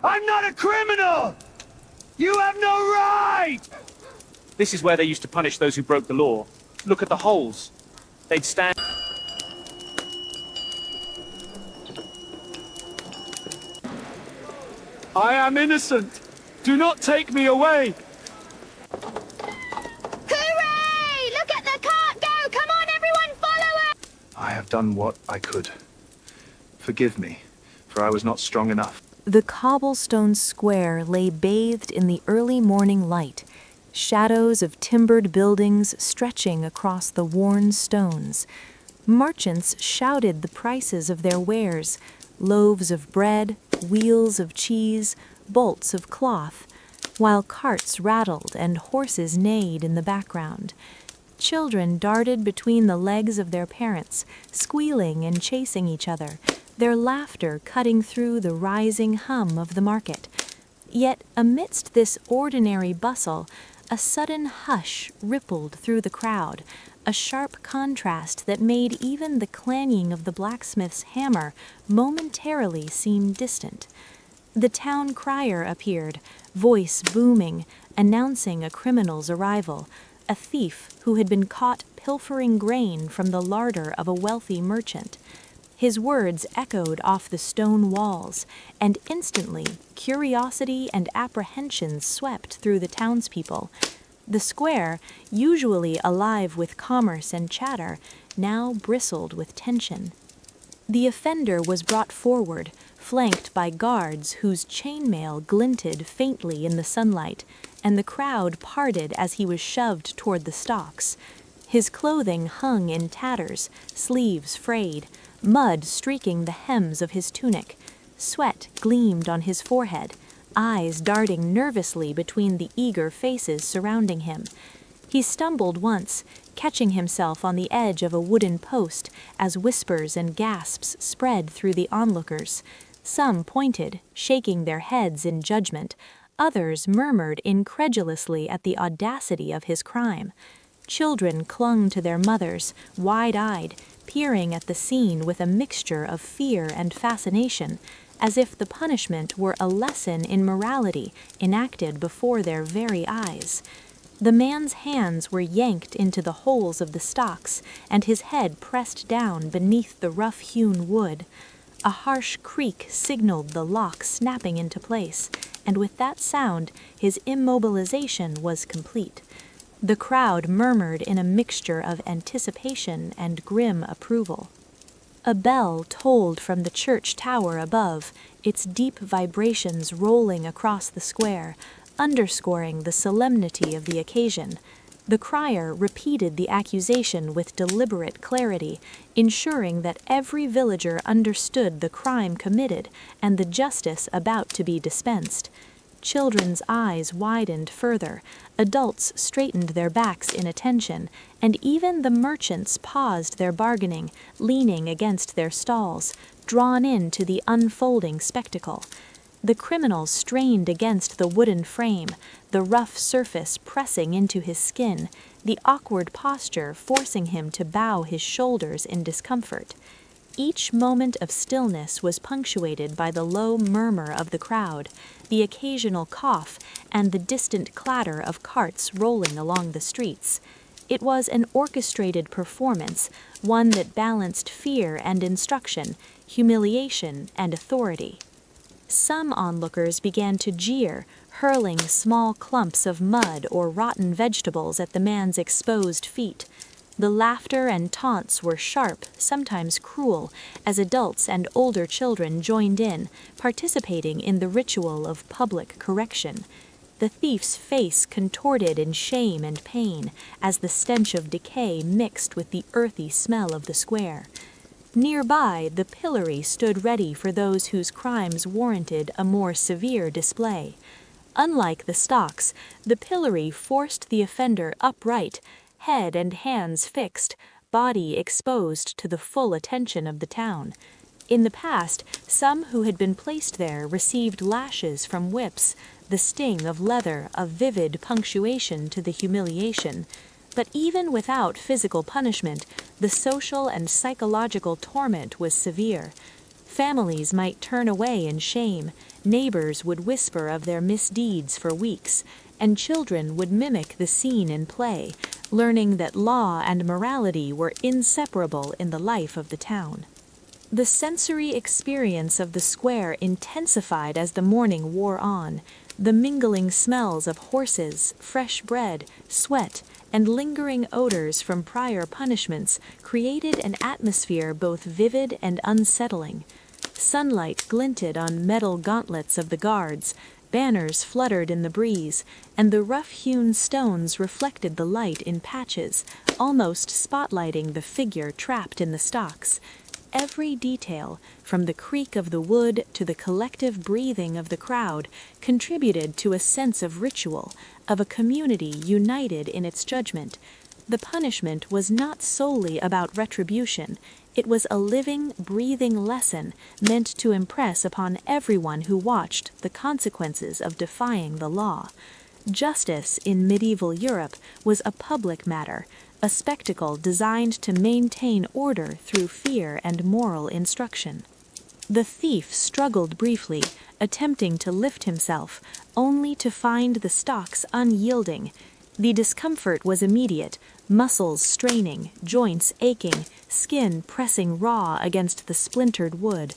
I'm not a criminal! You have no right! This is where they used to punish those who broke the law. Look at the holes. They'd stand... I am innocent. Do not take me away. Hooray! Look at the cart go! Come on, everyone, follow her! I have done what I could. Forgive me, for I was not strong enough. The cobblestone square lay bathed in the early morning light, shadows of timbered buildings stretching across the worn stones. Merchants shouted the prices of their wares: loaves of bread, wheels of cheese, bolts of cloth, while carts rattled and horses neighed in the background. Children darted between the legs of their parents, squealing and chasing each other, their laughter cutting through the rising hum of the market. Yet amidst this ordinary bustle, a sudden hush rippled through the crowd, a sharp contrast that made even the clanging of the blacksmith's hammer momentarily seem distant. The town crier appeared, voice booming, announcing a criminal's arrival, a thief who had been caught pilfering grain from the larder of a wealthy merchant. His words echoed off the stone walls, and instantly curiosity and apprehension swept through the townspeople. The square, usually alive with commerce and chatter, now bristled with tension. The offender was brought forward, flanked by guards whose chainmail glinted faintly in the sunlight, and the crowd parted as he was shoved toward the stocks. His clothing hung in tatters, sleeves frayed, mud streaking the hems of his tunic. Sweat gleamed on his forehead, eyes darting nervously between the eager faces surrounding him. He stumbled once, catching himself on the edge of a wooden post as whispers and gasps spread through the onlookers. Some pointed, shaking their heads in judgment. Others murmured incredulously at the audacity of his crime. Children clung to their mothers, wide-eyed, peering at the scene with a mixture of fear and fascination, as if the punishment were a lesson in morality enacted before their very eyes. The man's hands were yanked into the holes of the stocks, and his head pressed down beneath the rough-hewn wood. A harsh creak signaled the lock snapping into place, and with that sound, his immobilization was complete. The crowd murmured in a mixture of anticipation and grim approval. A bell tolled from the church tower above, its deep vibrations rolling across the square, underscoring the solemnity of the occasion. The crier repeated the accusation with deliberate clarity, ensuring that every villager understood the crime committed and the justice about to be dispensed. Children's eyes widened further, adults straightened their backs in attention, and even the merchants paused their bargaining, leaning against their stalls, drawn into the unfolding spectacle. The criminal strained against the wooden frame, the rough surface pressing into his skin, the awkward posture forcing him to bow his shoulders in discomfort. Each moment of stillness was punctuated by the low murmur of the crowd, the occasional cough, and the distant clatter of carts rolling along the streets. It was an orchestrated performance, one that balanced fear and instruction, humiliation and authority. Some onlookers began to jeer, hurling small clumps of mud or rotten vegetables at the man's exposed feet. The laughter and taunts were sharp, sometimes cruel, as adults and older children joined in, participating in the ritual of public correction. The thief's face contorted in shame and pain, as the stench of decay mixed with the earthy smell of the square. Nearby, the pillory stood ready for those whose crimes warranted a more severe display. Unlike the stocks, the pillory forced the offender upright, head and hands fixed, body exposed to the full attention of the town. In the past, some who had been placed there received lashes from whips, the sting of leather a vivid punctuation to the humiliation. But even without physical punishment, the social and psychological torment was severe. Families might turn away in shame, neighbors would whisper of their misdeeds for weeks, and children would mimic the scene in play, learning that law and morality were inseparable in the life of the town. The sensory experience of the square intensified as the morning wore on. The mingling smells of horses, fresh bread, sweat, and lingering odors from prior punishments created an atmosphere both vivid and unsettling. Sunlight glinted on metal gauntlets of the guards, banners fluttered in the breeze, and the rough-hewn stones reflected the light in patches, almost spotlighting the figure trapped in the stocks. Every detail, from the creak of the wood to the collective breathing of the crowd, contributed to a sense of ritual, of a community united in its judgment. The punishment was not solely about retribution. It was a living, breathing lesson meant to impress upon everyone who watched the consequences of defying the law. Justice in medieval Europe was a public matter, a spectacle designed to maintain order through fear and moral instruction. The thief struggled briefly, attempting to lift himself, only to find the stocks unyielding. The discomfort was immediate, muscles straining, joints aching, skin pressing raw against the splintered wood.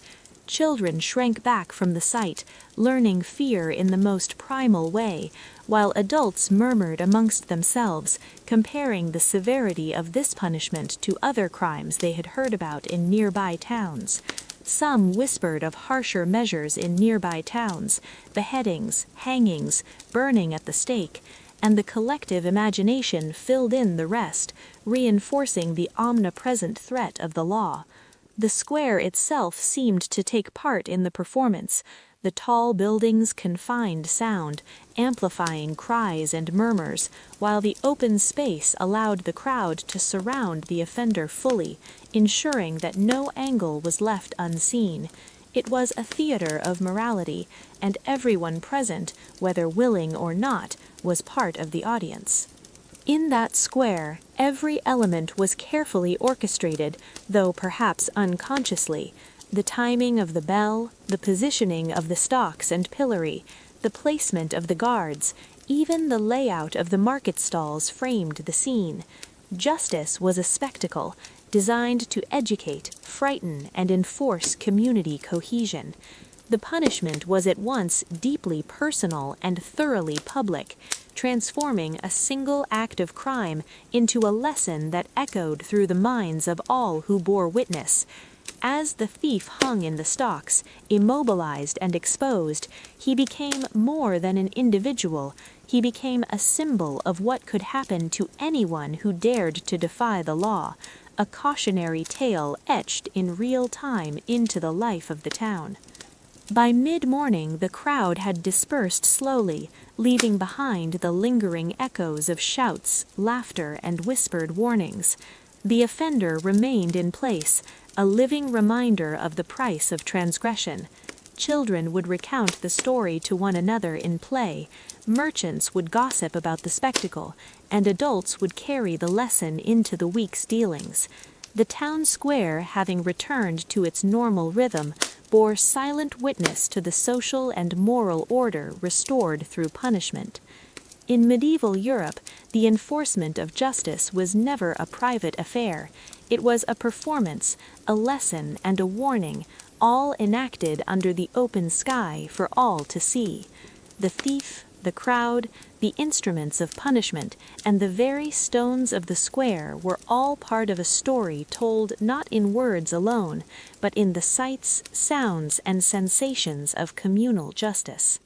Children shrank back from the sight, learning fear in the most primal way, while adults murmured amongst themselves, comparing the severity of this punishment to other crimes they had heard about in nearby towns. Some whispered of harsher measures in nearby towns, beheadings, hangings, burning at the stake, and the collective imagination filled in the rest, reinforcing the omnipresent threat of the law. The square itself seemed to take part in the performance. The tall buildings confined sound, amplifying cries and murmurs, while the open space allowed the crowd to surround the offender fully, ensuring that no angle was left unseen. It was a theater of morality, and everyone present, whether willing or not, was part of the audience. In that square, every element was carefully orchestrated, though perhaps unconsciously. The timing of the bell, the positioning of the stocks and pillory, the placement of the guards, even the layout of the market stalls framed the scene. Justice was a spectacle, designed to educate, frighten, and enforce community cohesion. The punishment was at once deeply personal and thoroughly public, transforming a single act of crime into a lesson that echoed through the minds of all who bore witness. As the thief hung in the stocks, immobilized and exposed, he became more than an individual. He became a symbol of what could happen to anyone who dared to defy the law, a cautionary tale etched in real time into the life of the town. By mid-morning, the crowd had dispersed slowly, leaving behind the lingering echoes of shouts, laughter, and whispered warnings. The offender remained in place, a living reminder of the price of transgression. Children would recount the story to one another in play, merchants would gossip about the spectacle, and adults would carry the lesson into the week's dealings. The town square, having returned to its normal rhythm, bore silent witness to the social and moral order restored through punishment. In medieval Europe, the enforcement of justice was never a private affair. It was a performance, a lesson, and a warning, all enacted under the open sky for all to see. The thief, the crowd, the instruments of punishment, and the very stones of the square were all part of a story told not in words alone, but in the sights, sounds, and sensations of communal justice.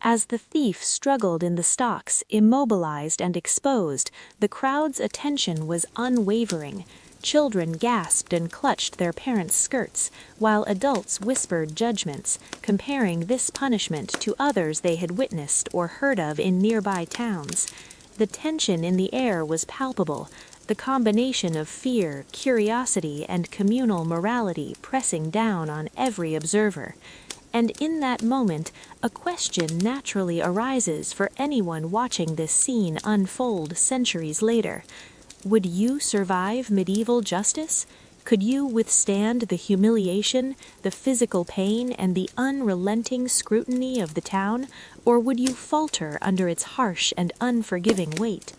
As the thief struggled in the stocks, immobilized and exposed, the crowd's attention was unwavering. Children gasped and clutched their parents' skirts, while adults whispered judgments, comparing this punishment to others they had witnessed or heard of in nearby towns. The tension in the air was palpable, the combination of fear, curiosity, and communal morality pressing down on every observer. And in that moment, a question naturally arises for anyone watching this scene unfold centuries later. Would you survive medieval justice? Could you withstand the humiliation, the physical pain, and the unrelenting scrutiny of the town, or would you falter under its harsh and unforgiving weight?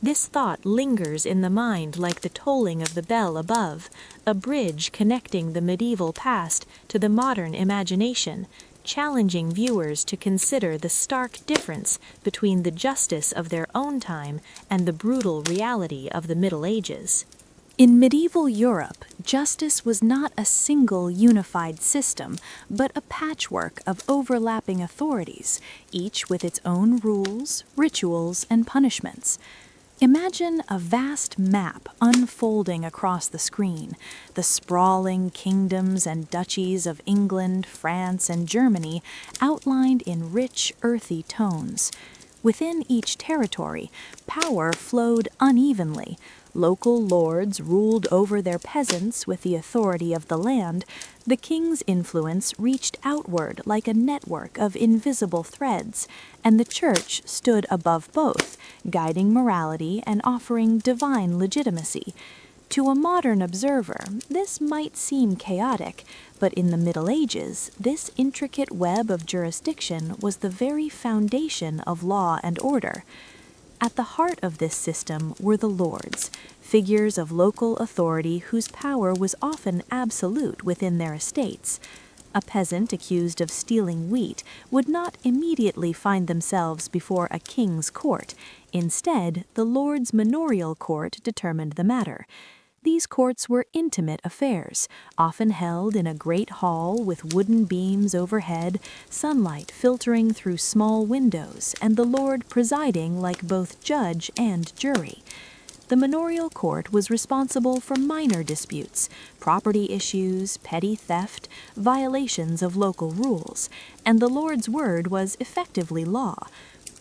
This thought lingers in the mind like the tolling of the bell above, a bridge connecting the medieval past to the modern imagination, challenging viewers to consider the stark difference between the justice of their own time and the brutal reality of the Middle Ages. In medieval Europe, justice was not a single unified system, but a patchwork of overlapping authorities, each with its own rules, rituals, and punishments. Imagine a vast map unfolding across the screen, the sprawling kingdoms and duchies of England, France, and Germany outlined in rich, earthy tones. Within each territory, power flowed unevenly. Local lords ruled over their peasants with the authority of the land. The king's influence reached outward like a network of invisible threads, and the church stood above both, guiding morality and offering divine legitimacy. To a modern observer, this might seem chaotic, but in the Middle Ages, this intricate web of jurisdiction was the very foundation of law and order. At the heart of this system were the lords, figures of local authority whose power was often absolute within their estates. A peasant accused of stealing wheat would not immediately find themselves before a king's court. Instead, the lord's manorial court determined the matter. These courts were intimate affairs, often held in a great hall with wooden beams overhead, sunlight filtering through small windows, and the lord presiding like both judge and jury. The manorial court was responsible for minor disputes, property issues, petty theft, violations of local rules, and the lord's word was effectively law.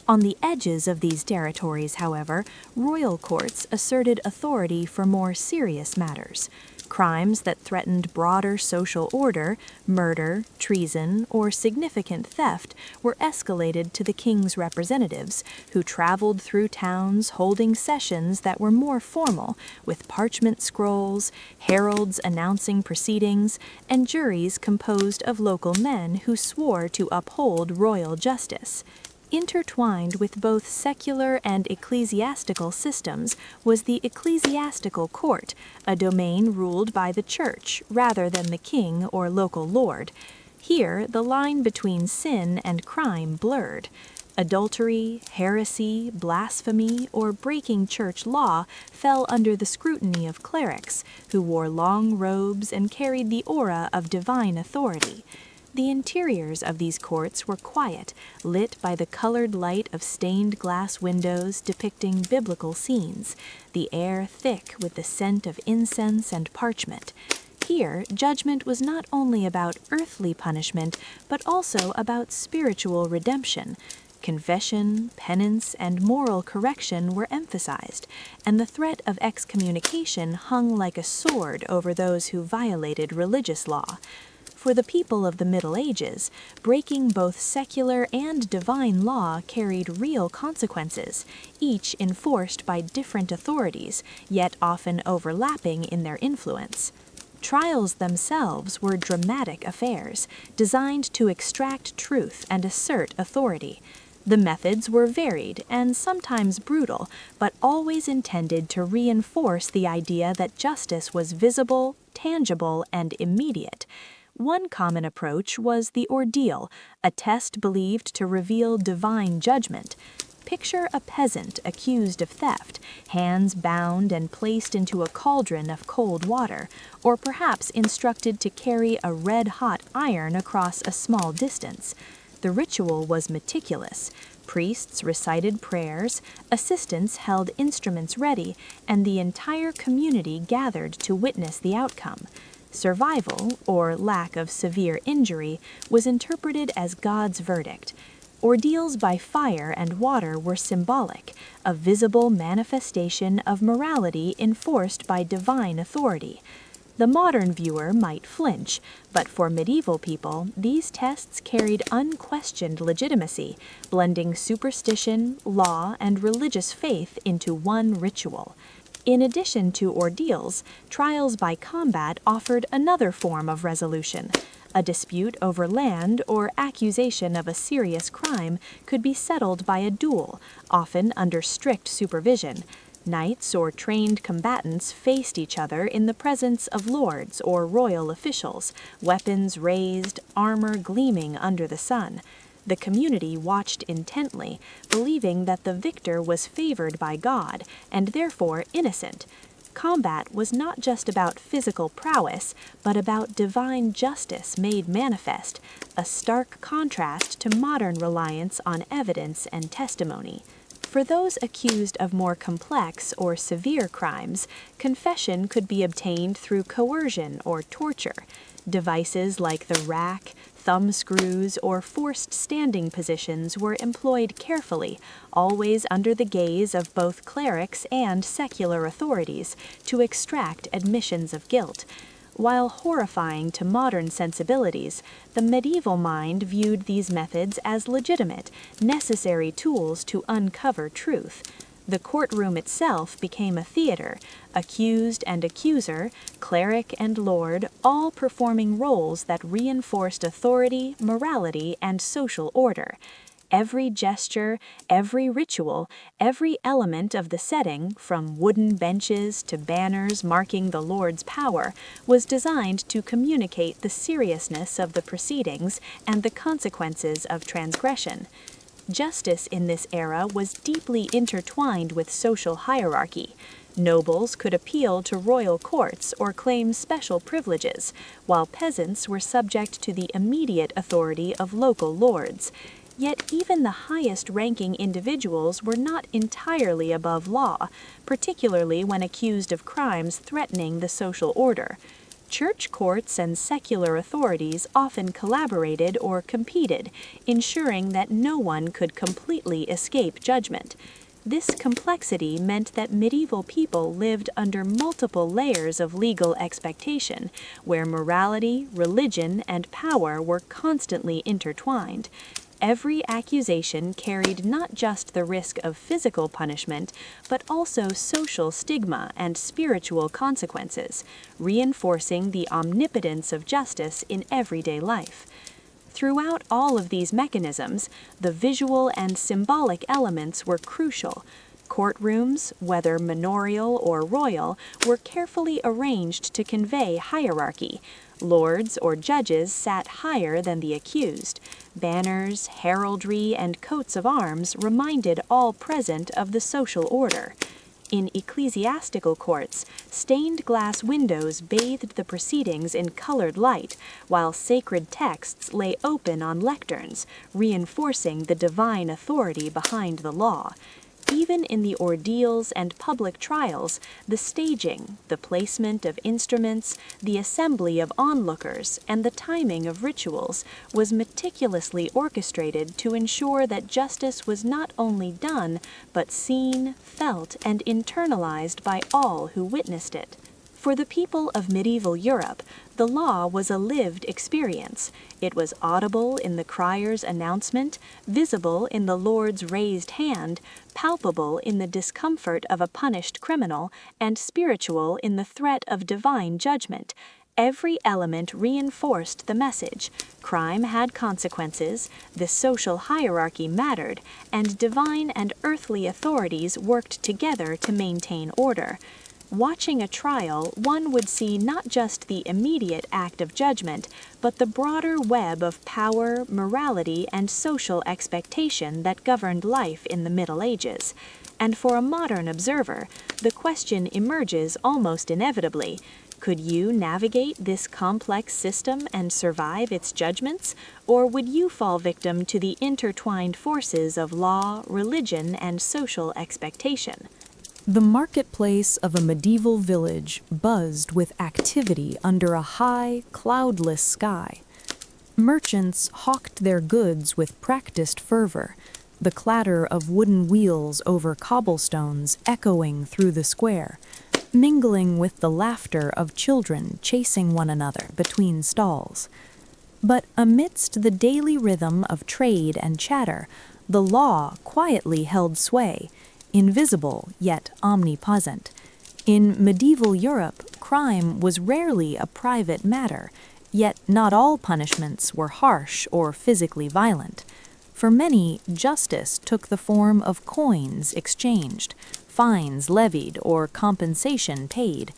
On the edges of these territories, however, royal courts asserted authority for more serious matters. Crimes that threatened broader social order, murder, treason, or significant theft were escalated to the king's representatives, who traveled through towns holding sessions that were more formal, with parchment scrolls, heralds announcing proceedings, and juries composed of local men who swore to uphold royal justice. Intertwined with both secular and ecclesiastical systems was the ecclesiastical court, a domain ruled by the church rather than the king or local lord. Here, the line between sin and crime blurred. Adultery, heresy, blasphemy, or breaking church law fell under the scrutiny of clerics, who wore long robes and carried the aura of divine authority. The interiors of these courts were quiet, lit by the colored light of stained glass windows depicting biblical scenes, the air thick with the scent of incense and parchment. Here, judgment was not only about earthly punishment, but also about spiritual redemption. Confession, penance, and moral correction were emphasized, and the threat of excommunication hung like a sword over those who violated religious law. For the people of the Middle Ages, breaking both secular and divine law carried real consequences, each enforced by different authorities, yet often overlapping in their influence. Trials themselves were dramatic affairs, designed to extract truth and assert authority. The methods were varied and sometimes brutal, but always intended to reinforce the idea that justice was visible, tangible, and immediate. One common approach was the ordeal, a test believed to reveal divine judgment. Picture a peasant accused of theft, hands bound and placed into a cauldron of cold water, or perhaps instructed to carry a red-hot iron across a small distance. The ritual was meticulous. Priests recited prayers, assistants held instruments ready, and the entire community gathered to witness the outcome. Survival, or lack of severe injury, was interpreted as God's verdict. Ordeals by fire and water were symbolic, a visible manifestation of morality enforced by divine authority. The modern viewer might flinch, but for medieval people, these tests carried unquestioned legitimacy, blending superstition, law, and religious faith into one ritual. In addition to ordeals, trials by combat offered another form of resolution. A dispute over land or accusation of a serious crime could be settled by a duel, often under strict supervision. Knights or trained combatants faced each other in the presence of lords or royal officials, weapons raised, armor gleaming under the sun. The community watched intently, believing that the victor was favored by God and therefore innocent. Combat was not just about physical prowess, but about divine justice made manifest, a stark contrast to modern reliance on evidence and testimony. For those accused of more complex or severe crimes, confession could be obtained through coercion or torture. Devices like the rack, thumb screws, or forced standing positions were employed carefully, always under the gaze of both clerics and secular authorities, to extract admissions of guilt. While horrifying to modern sensibilities, the medieval mind viewed these methods as legitimate, necessary tools to uncover truth. The courtroom itself became a theater, accused and accuser, cleric and lord, all performing roles that reinforced authority, morality, and social order. Every gesture, every ritual, every element of the setting, from wooden benches to banners marking the Lord's power, was designed to communicate the seriousness of the proceedings and the consequences of transgression. Justice in this era was deeply intertwined with social hierarchy. Nobles could appeal to royal courts or claim special privileges, while peasants were subject to the immediate authority of local lords. Yet even the highest-ranking individuals were not entirely above law, particularly when accused of crimes threatening the social order. Church courts and secular authorities often collaborated or competed, ensuring that no one could completely escape judgment. This complexity meant that medieval people lived under multiple layers of legal expectation, where morality, religion, and power were constantly intertwined. Every accusation carried not just the risk of physical punishment, but also social stigma and spiritual consequences, reinforcing the omnipotence of justice in everyday life. Throughout all of these mechanisms, the visual and symbolic elements were crucial. Courtrooms, whether manorial or royal, were carefully arranged to convey hierarchy. Lords or judges sat higher than the accused. Banners, heraldry, and coats of arms reminded all present of the social order. In ecclesiastical courts, stained glass windows bathed the proceedings in colored light, while sacred texts lay open on lecterns, reinforcing the divine authority behind the law. Even in the ordeals and public trials, the staging, the placement of instruments, the assembly of onlookers, and the timing of rituals was meticulously orchestrated to ensure that justice was not only done, but seen, felt, and internalized by all who witnessed it. For the people of medieval Europe, the law was a lived experience. It was audible in the crier's announcement, visible in the Lord's raised hand, palpable in the discomfort of a punished criminal, and spiritual in the threat of divine judgment. Every element reinforced the message. Crime had consequences, the social hierarchy mattered, and divine and earthly authorities worked together to maintain order. Watching a trial, one would see not just the immediate act of judgment, but the broader web of power, morality, and social expectation that governed life in the Middle Ages. And for a modern observer, the question emerges almost inevitably: could you navigate this complex system and survive its judgments, or would you fall victim to the intertwined forces of law, religion, and social expectation? The marketplace of a medieval village buzzed with activity under a high, cloudless sky. Merchants hawked their goods with practiced fervor, the clatter of wooden wheels over cobblestones echoing through the square, mingling with the laughter of children chasing one another between stalls. But amidst the daily rhythm of trade and chatter, the law quietly held sway, invisible yet omnipresent. In medieval Europe, crime was rarely a private matter, yet not all punishments were harsh or physically violent. For many, justice took the form of coins exchanged, fines levied, or compensation paid,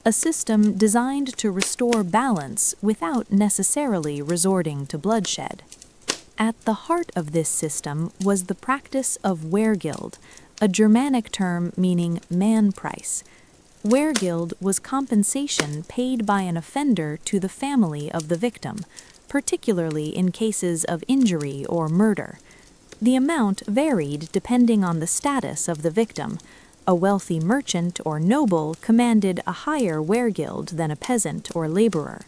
a system designed to restore balance without necessarily resorting to bloodshed. At the heart of this system was the practice of weregild, a Germanic term meaning man price. Weregild was compensation paid by an offender to the family of the victim, particularly in cases of injury or murder. The amount varied depending on the status of the victim. A wealthy merchant or noble commanded a higher weregild than a peasant or laborer.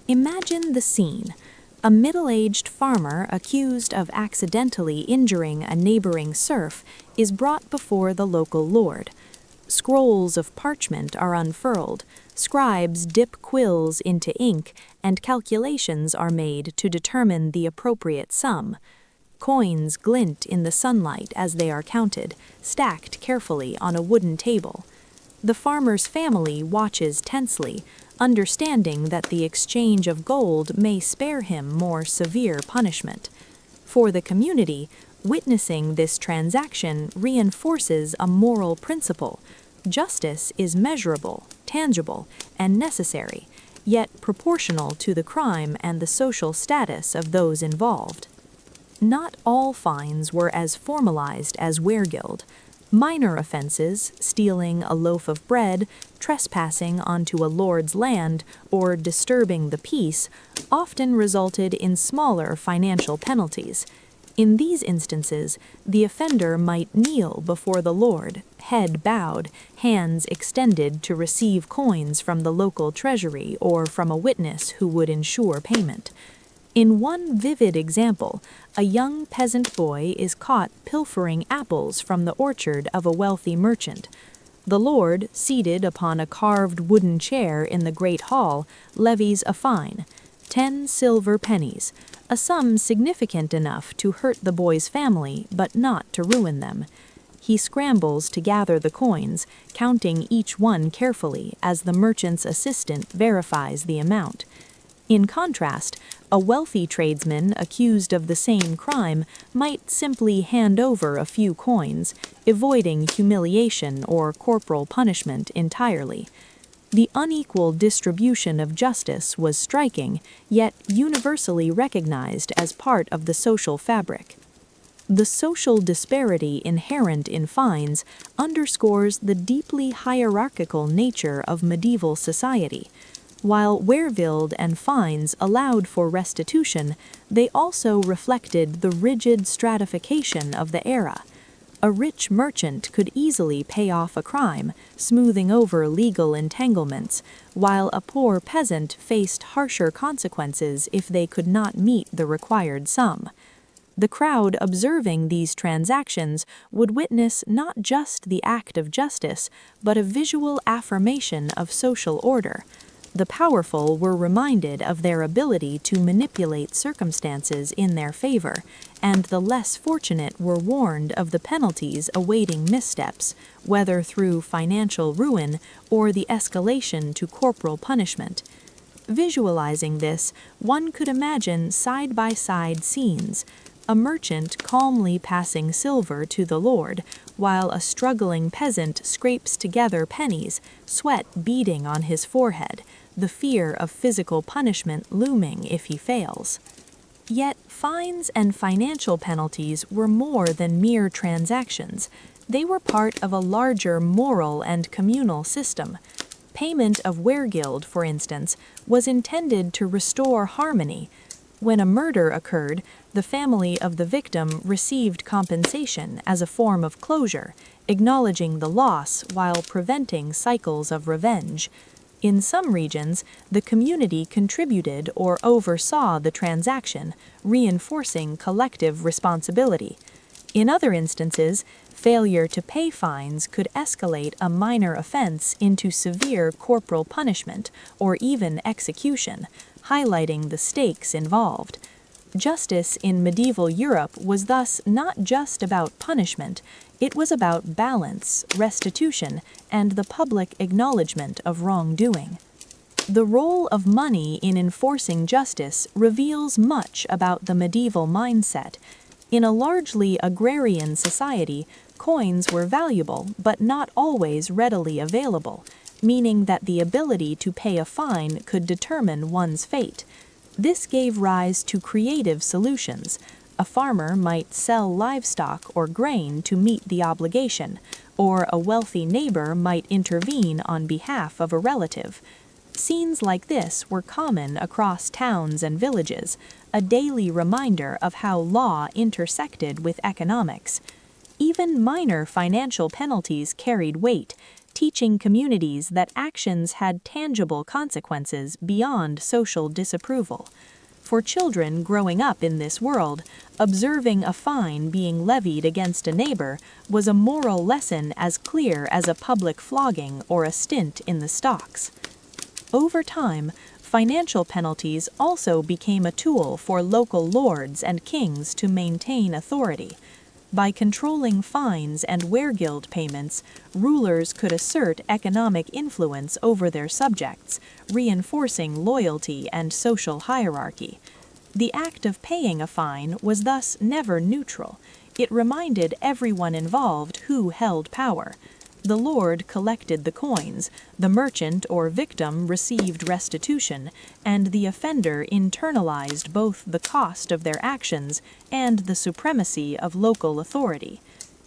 Imagine the scene. A middle-aged farmer accused of accidentally injuring a neighboring serf is brought before the local lord. Scrolls of parchment are unfurled, scribes dip quills into ink, and calculations are made to determine the appropriate sum. Coins glint in the sunlight as they are counted, stacked carefully on a wooden table. The farmer's family watches tensely, understanding that the exchange of gold may spare him more severe punishment. For the community, witnessing this transaction reinforces a moral principle. Justice is measurable, tangible, and necessary, yet proportional to the crime and the social status of those involved. Not all fines were as formalized as weregild. Minor offenses, stealing a loaf of bread, trespassing onto a lord's land, or disturbing the peace, often resulted in smaller financial penalties. In these instances, the offender might kneel before the lord, head bowed, hands extended to receive coins from the local treasury or from a witness who would ensure payment. In one vivid example, a young peasant boy is caught pilfering apples from the orchard of a wealthy merchant. The lord, seated upon a carved wooden chair in the great hall, levies a fine, 10 silver pennies, a sum significant enough to hurt the boy's family but not to ruin them. He scrambles to gather the coins, counting each one carefully as the merchant's assistant verifies the amount. In contrast, a wealthy tradesman accused of the same crime might simply hand over a few coins, avoiding humiliation or corporal punishment entirely. The unequal distribution of justice was striking, yet universally recognized as part of the social fabric. The social disparity inherent in fines underscores the deeply hierarchical nature of medieval society. While weregild and fines allowed for restitution, they also reflected the rigid stratification of the era. A rich merchant could easily pay off a crime, smoothing over legal entanglements, while a poor peasant faced harsher consequences if they could not meet the required sum. The crowd observing these transactions would witness not just the act of justice, but a visual affirmation of social order. The powerful were reminded of their ability to manipulate circumstances in their favor, and the less fortunate were warned of the penalties awaiting missteps, whether through financial ruin or the escalation to corporal punishment. Visualizing this, one could imagine side-by-side scenes, a merchant calmly passing silver to the lord, while a struggling peasant scrapes together pennies, sweat beading on his forehead, the fear of physical punishment looming if he fails. Yet fines and financial penalties were more than mere transactions. They were part of a larger moral and communal system. Payment of weregild, for instance, was intended to restore harmony. When a murder occurred, the family of the victim received compensation as a form of closure, acknowledging the loss while preventing cycles of revenge. In some regions, the community contributed or oversaw the transaction, reinforcing collective responsibility. In other instances, failure to pay fines could escalate a minor offense into severe corporal punishment or even execution, highlighting the stakes involved. Justice in medieval Europe was thus not just about punishment, it was about balance, restitution, and the public acknowledgement of wrongdoing. The role of money in enforcing justice reveals much about the medieval mindset. In a largely agrarian society, coins were valuable but not always readily available, meaning that the ability to pay a fine could determine one's fate. This gave rise to creative solutions. A farmer might sell livestock or grain to meet the obligation, or a wealthy neighbor might intervene on behalf of a relative. Scenes like this were common across towns and villages, a daily reminder of how law intersected with economics. Even minor financial penalties carried weight, teaching communities that actions had tangible consequences beyond social disapproval. For children growing up in this world, observing a fine being levied against a neighbor was a moral lesson as clear as a public flogging or a stint in the stocks. Over time, financial penalties also became a tool for local lords and kings to maintain authority. By controlling fines and weregild payments, rulers could assert economic influence over their subjects, reinforcing loyalty and social hierarchy. The act of paying a fine was thus never neutral. It reminded everyone involved who held power. The lord collected the coins, the merchant or victim received restitution, and the offender internalized both the cost of their actions and the supremacy of local authority.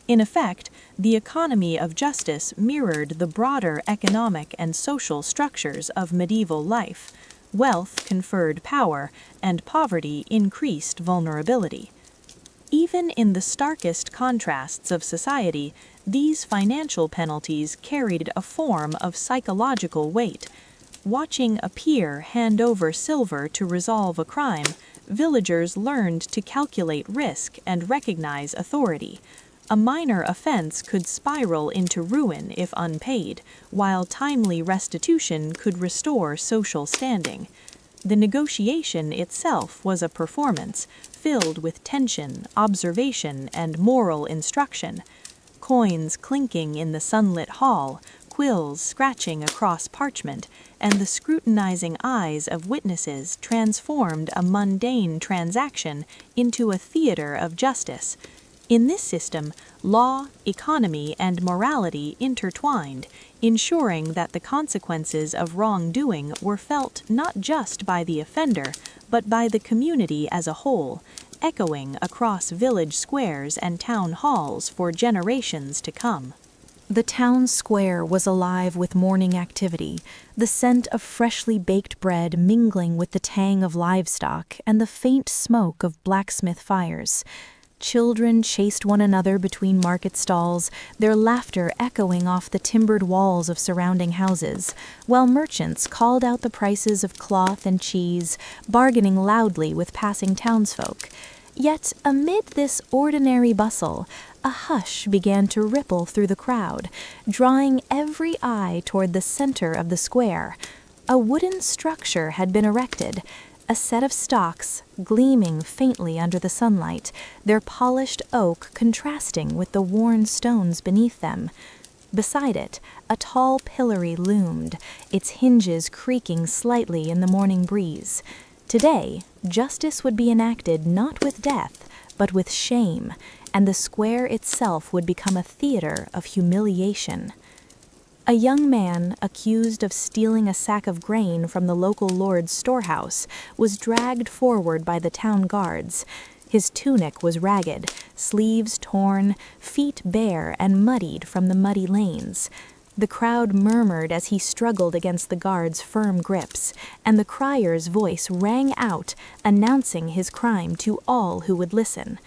In effect, the economy of justice mirrored the broader economic and social structures of medieval life. Wealth conferred power, and poverty increased vulnerability. Even in the starkest contrasts of society, these financial penalties carried a form of psychological weight. Watching a peer hand over silver to resolve a crime, villagers learned to calculate risk and recognize authority. A minor offense could spiral into ruin if unpaid, while timely restitution could restore social standing. The negotiation itself was a performance, filled with tension, observation, and moral instruction. Coins clinking in the sunlit hall, quills scratching across parchment, and the scrutinizing eyes of witnesses transformed a mundane transaction into a theater of justice. In this system, law, economy, and morality intertwined, ensuring that the consequences of wrongdoing were felt not just by the offender, but by the community as a whole, echoing across village squares and town halls for generations to come. The town square was alive with morning activity, the scent of freshly baked bread mingling with the tang of livestock and the faint smoke of blacksmith fires. Children chased one another between market stalls, their laughter echoing off the timbered walls of surrounding houses, while merchants called out the prices of cloth and cheese, bargaining loudly with passing townsfolk. Yet, amid this ordinary bustle, a hush began to ripple through the crowd, drawing every eye toward the center of the square. A wooden structure had been erected, a set of stocks, gleaming faintly under the sunlight, their polished oak contrasting with the worn stones beneath them. Beside it, a tall pillory loomed, its hinges creaking slightly in the morning breeze. Today, justice would be enacted not with death, but with shame, and the square itself would become a theater of humiliation. A young man, accused of stealing a sack of grain from the local lord's storehouse, was dragged forward by the town guards. His tunic was ragged, sleeves torn, feet bare and muddied from the muddy lanes. The crowd murmured as he struggled against the guards' firm grips, and the crier's voice rang out, announcing his crime to all who would listen.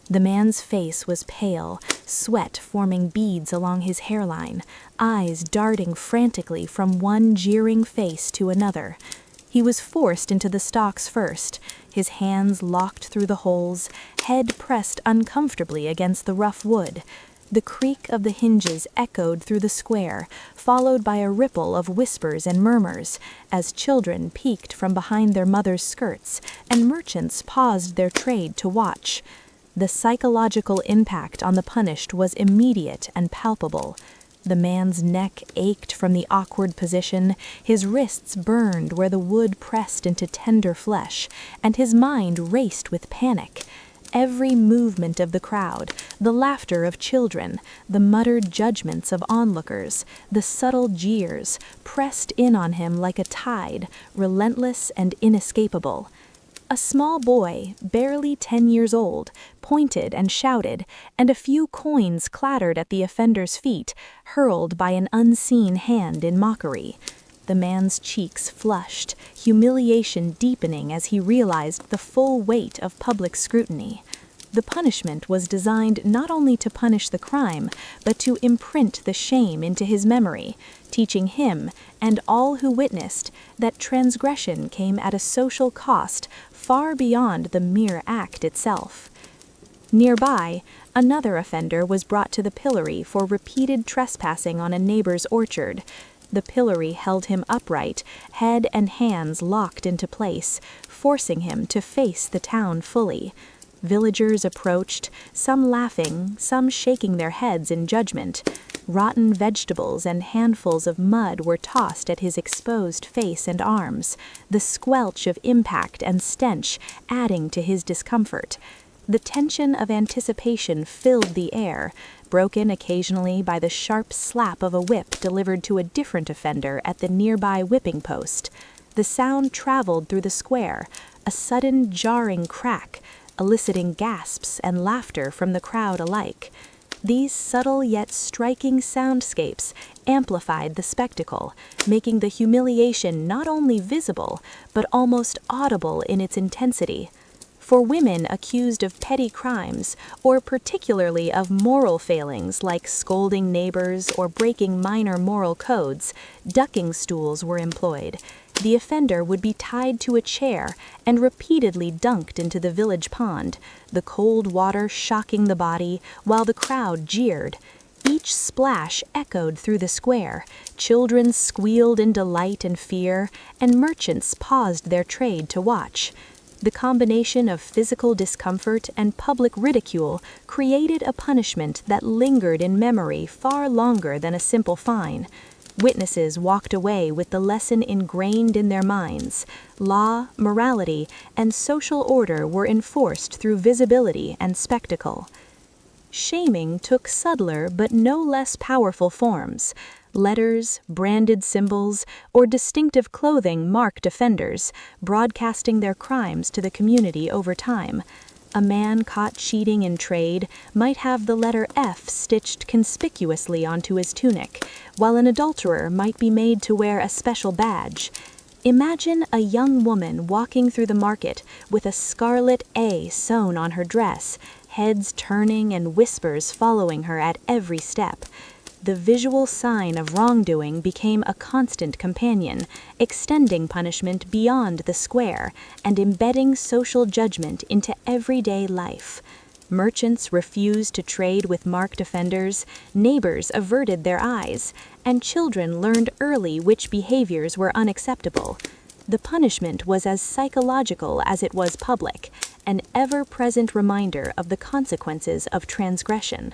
The man's face was pale, sweat forming beads along his hairline, eyes darting frantically from one jeering face to another. He was forced into the stocks first, his hands locked through the holes, head pressed uncomfortably against the rough wood. The creak of the hinges echoed through the square, followed by a ripple of whispers and murmurs, as children peeked from behind their mothers' skirts, and merchants paused their trade to watch. The psychological impact on the punished was immediate and palpable. The man's neck ached from the awkward position, his wrists burned where the wood pressed into tender flesh, and his mind raced with panic. Every movement of the crowd, the laughter of children, the muttered judgments of onlookers, the subtle jeers, pressed in on him like a tide, relentless and inescapable. A small boy, barely 10 years old, pointed and shouted, and a few coins clattered at the offender's feet, hurled by an unseen hand in mockery. The man's cheeks flushed, humiliation deepening as he realized the full weight of public scrutiny. The punishment was designed not only to punish the crime, but to imprint the shame into his memory, teaching him, and all who witnessed, that transgression came at a social cost far beyond the mere act itself. Nearby, another offender was brought to the pillory for repeated trespassing on a neighbor's orchard. The pillory held him upright, head and hands locked into place, forcing him to face the town fully. Villagers approached, some laughing, some shaking their heads in judgment. Rotten vegetables and handfuls of mud were tossed at his exposed face and arms, the squelch of impact and stench adding to his discomfort. The tension of anticipation filled the air, broken occasionally by the sharp slap of a whip delivered to a different offender at the nearby whipping post. The sound traveled through the square, a sudden jarring crack, eliciting gasps and laughter from the crowd alike. These subtle yet striking soundscapes amplified the spectacle, making the humiliation not only visible, but almost audible in its intensity. For women accused of petty crimes, or particularly of moral failings like scolding neighbors or breaking minor moral codes, ducking stools were employed. The offender would be tied to a chair and repeatedly dunked into the village pond, the cold water shocking the body while the crowd jeered. Each splash echoed through the square, children squealed in delight and fear, and merchants paused their trade to watch. The combination of physical discomfort and public ridicule created a punishment that lingered in memory far longer than a simple fine. Witnesses walked away with the lesson ingrained in their minds. Law, morality, and social order were enforced through visibility and spectacle. Shaming took subtler but no less powerful forms. Letters, branded symbols, or distinctive clothing marked offenders, broadcasting their crimes to the community over time. A man caught cheating in trade might have the letter F stitched conspicuously onto his tunic, while an adulterer might be made to wear a special badge. Imagine a young woman walking through the market with a scarlet A sewn on her dress, heads turning and whispers following her at every step. The visual sign of wrongdoing became a constant companion, extending punishment beyond the square and embedding social judgment into everyday life. Merchants refused to trade with marked offenders, neighbors averted their eyes, and children learned early which behaviors were unacceptable. The punishment was as psychological as it was public, an ever-present reminder of the consequences of transgression.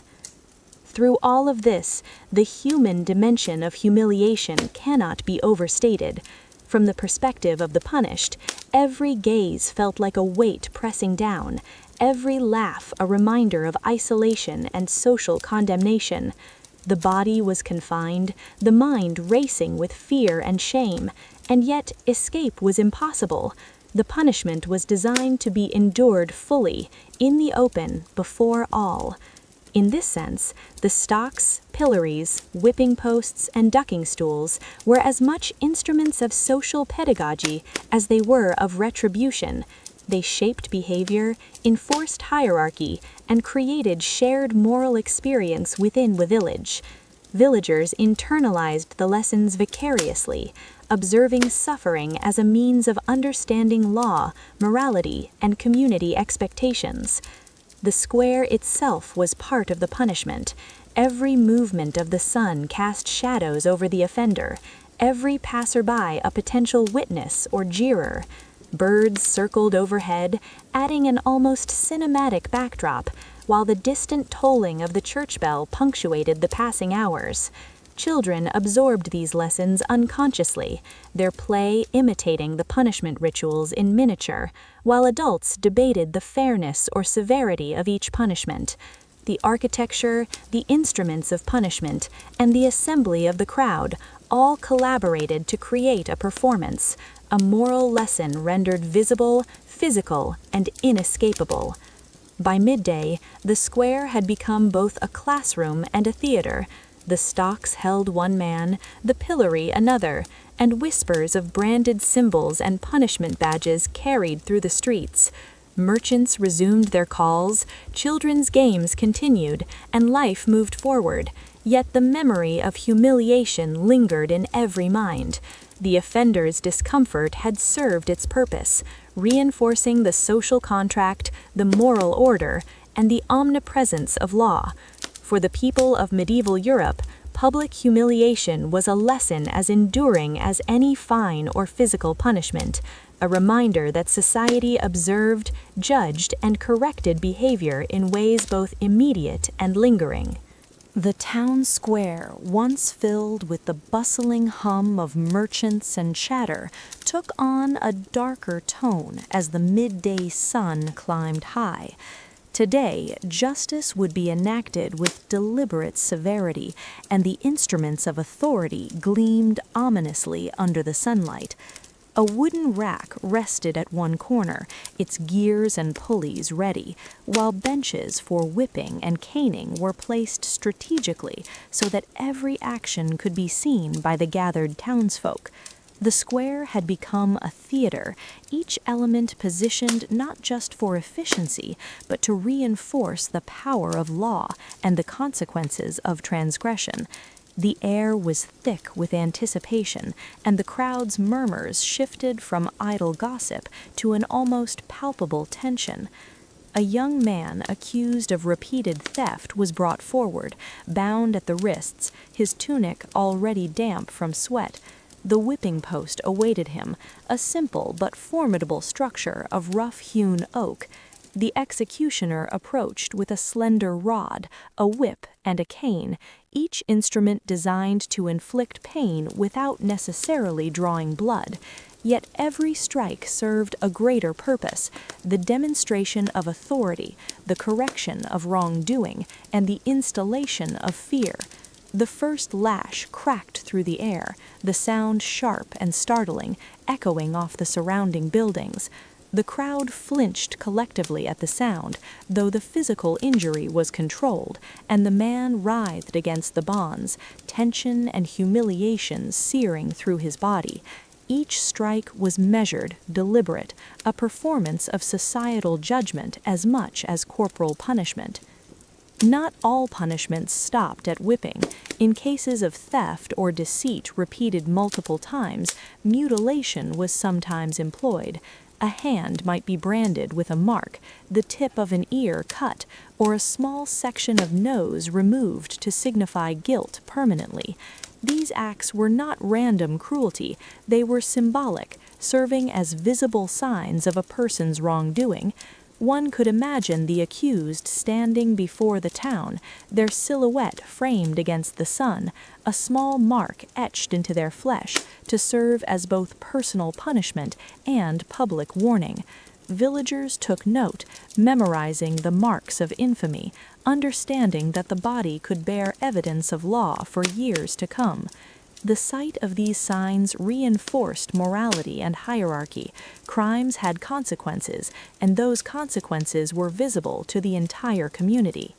Through all of this, the human dimension of humiliation cannot be overstated. From the perspective of the punished, every gaze felt like a weight pressing down, every laugh a reminder of isolation and social condemnation. The body was confined, the mind racing with fear and shame, and yet escape was impossible. The punishment was designed to be endured fully, in the open, before all. In this sense, the stocks, pillories, whipping posts, and ducking stools were as much instruments of social pedagogy as they were of retribution. They shaped behavior, enforced hierarchy, and created shared moral experience within the village. Villagers internalized the lessons vicariously, observing suffering as a means of understanding law, morality, and community expectations. The square itself was part of the punishment, Every movement of the sun cast shadows over the offender, every passerby a potential witness or jeerer. Birds circled overhead, adding an almost cinematic backdrop, while the distant tolling of the church bell punctuated the passing hours. Children absorbed these lessons unconsciously, their play imitating the punishment rituals in miniature, while adults debated the fairness or severity of each punishment. The architecture, the instruments of punishment, and the assembly of the crowd all collaborated to create a performance, a moral lesson rendered visible, physical, and inescapable. By midday, the square had become both a classroom and a theater. The stocks held one man, the pillory another, and whispers of branded symbols and punishment badges carried through the streets. Merchants resumed their calls, children's games continued, and life moved forward. Yet the memory of humiliation lingered in every mind. The offender's discomfort had served its purpose, reinforcing the social contract, the moral order, and the omnipresence of law. For the people of medieval Europe, public humiliation was a lesson as enduring as any fine or physical punishment, a reminder that society observed, judged, and corrected behavior in ways both immediate and lingering. The town square, once filled with the bustling hum of merchants and chatter, took on a darker tone as the midday sun climbed high. Today, justice would be enacted with deliberate severity, and the instruments of authority gleamed ominously under the sunlight. A wooden rack rested at one corner, its gears and pulleys ready, while benches for whipping and caning were placed strategically so that every action could be seen by the gathered townsfolk. The square had become a theater, each element positioned not just for efficiency, but to reinforce the power of law and the consequences of transgression. The air was thick with anticipation, and the crowd's murmurs shifted from idle gossip to an almost palpable tension. A young man accused of repeated theft was brought forward, bound at the wrists, his tunic already damp from sweat. The whipping post awaited him, a simple but formidable structure of rough-hewn oak. The executioner approached with a slender rod, a whip, and a cane, each instrument designed to inflict pain without necessarily drawing blood. Yet every strike served a greater purpose, the demonstration of authority, the correction of wrongdoing, and the installation of fear. The first lash cracked through the air, the sound sharp and startling, echoing off the surrounding buildings. The crowd flinched collectively at the sound, though the physical injury was controlled, and the man writhed against the bonds, tension and humiliation searing through his body. Each strike was measured, deliberate, a performance of societal judgment as much as corporal punishment. Not all punishments stopped at whipping. In cases of theft or deceit repeated multiple times, mutilation was sometimes employed. A hand might be branded with a mark, the tip of an ear cut, or a small section of nose removed to signify guilt permanently. These acts were not random cruelty, they were symbolic, serving as visible signs of a person's wrongdoing. One could imagine the accused standing before the town, their silhouette framed against the sun, a small mark etched into their flesh to serve as both personal punishment and public warning. Villagers took note, memorizing the marks of infamy, understanding that the body could bear evidence of law for years to come. The sight of these signs reinforced morality and hierarchy. Crimes had consequences, and those consequences were visible to the entire community.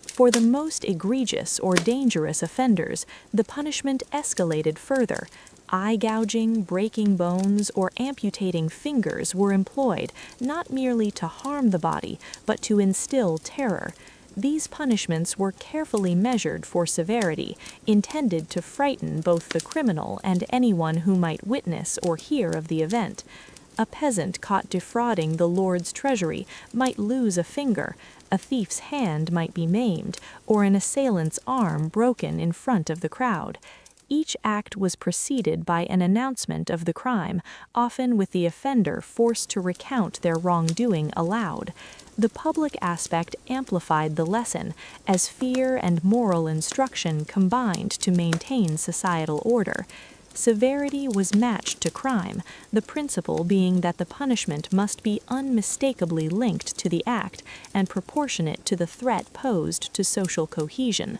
For the most egregious or dangerous offenders, the punishment escalated further. Eye gouging, breaking bones, or amputating fingers were employed, not merely to harm the body, but to instill terror. These punishments were carefully measured for severity, intended to frighten both the criminal and anyone who might witness or hear of the event. A peasant caught defrauding the lord's treasury might lose a finger, a thief's hand might be maimed, or an assailant's arm broken in front of the crowd. Each act was preceded by an announcement of the crime, often with the offender forced to recount their wrongdoing aloud. The public aspect amplified the lesson, as fear and moral instruction combined to maintain societal order. Severity was matched to crime, the principle being that the punishment must be unmistakably linked to the act and proportionate to the threat posed to social cohesion.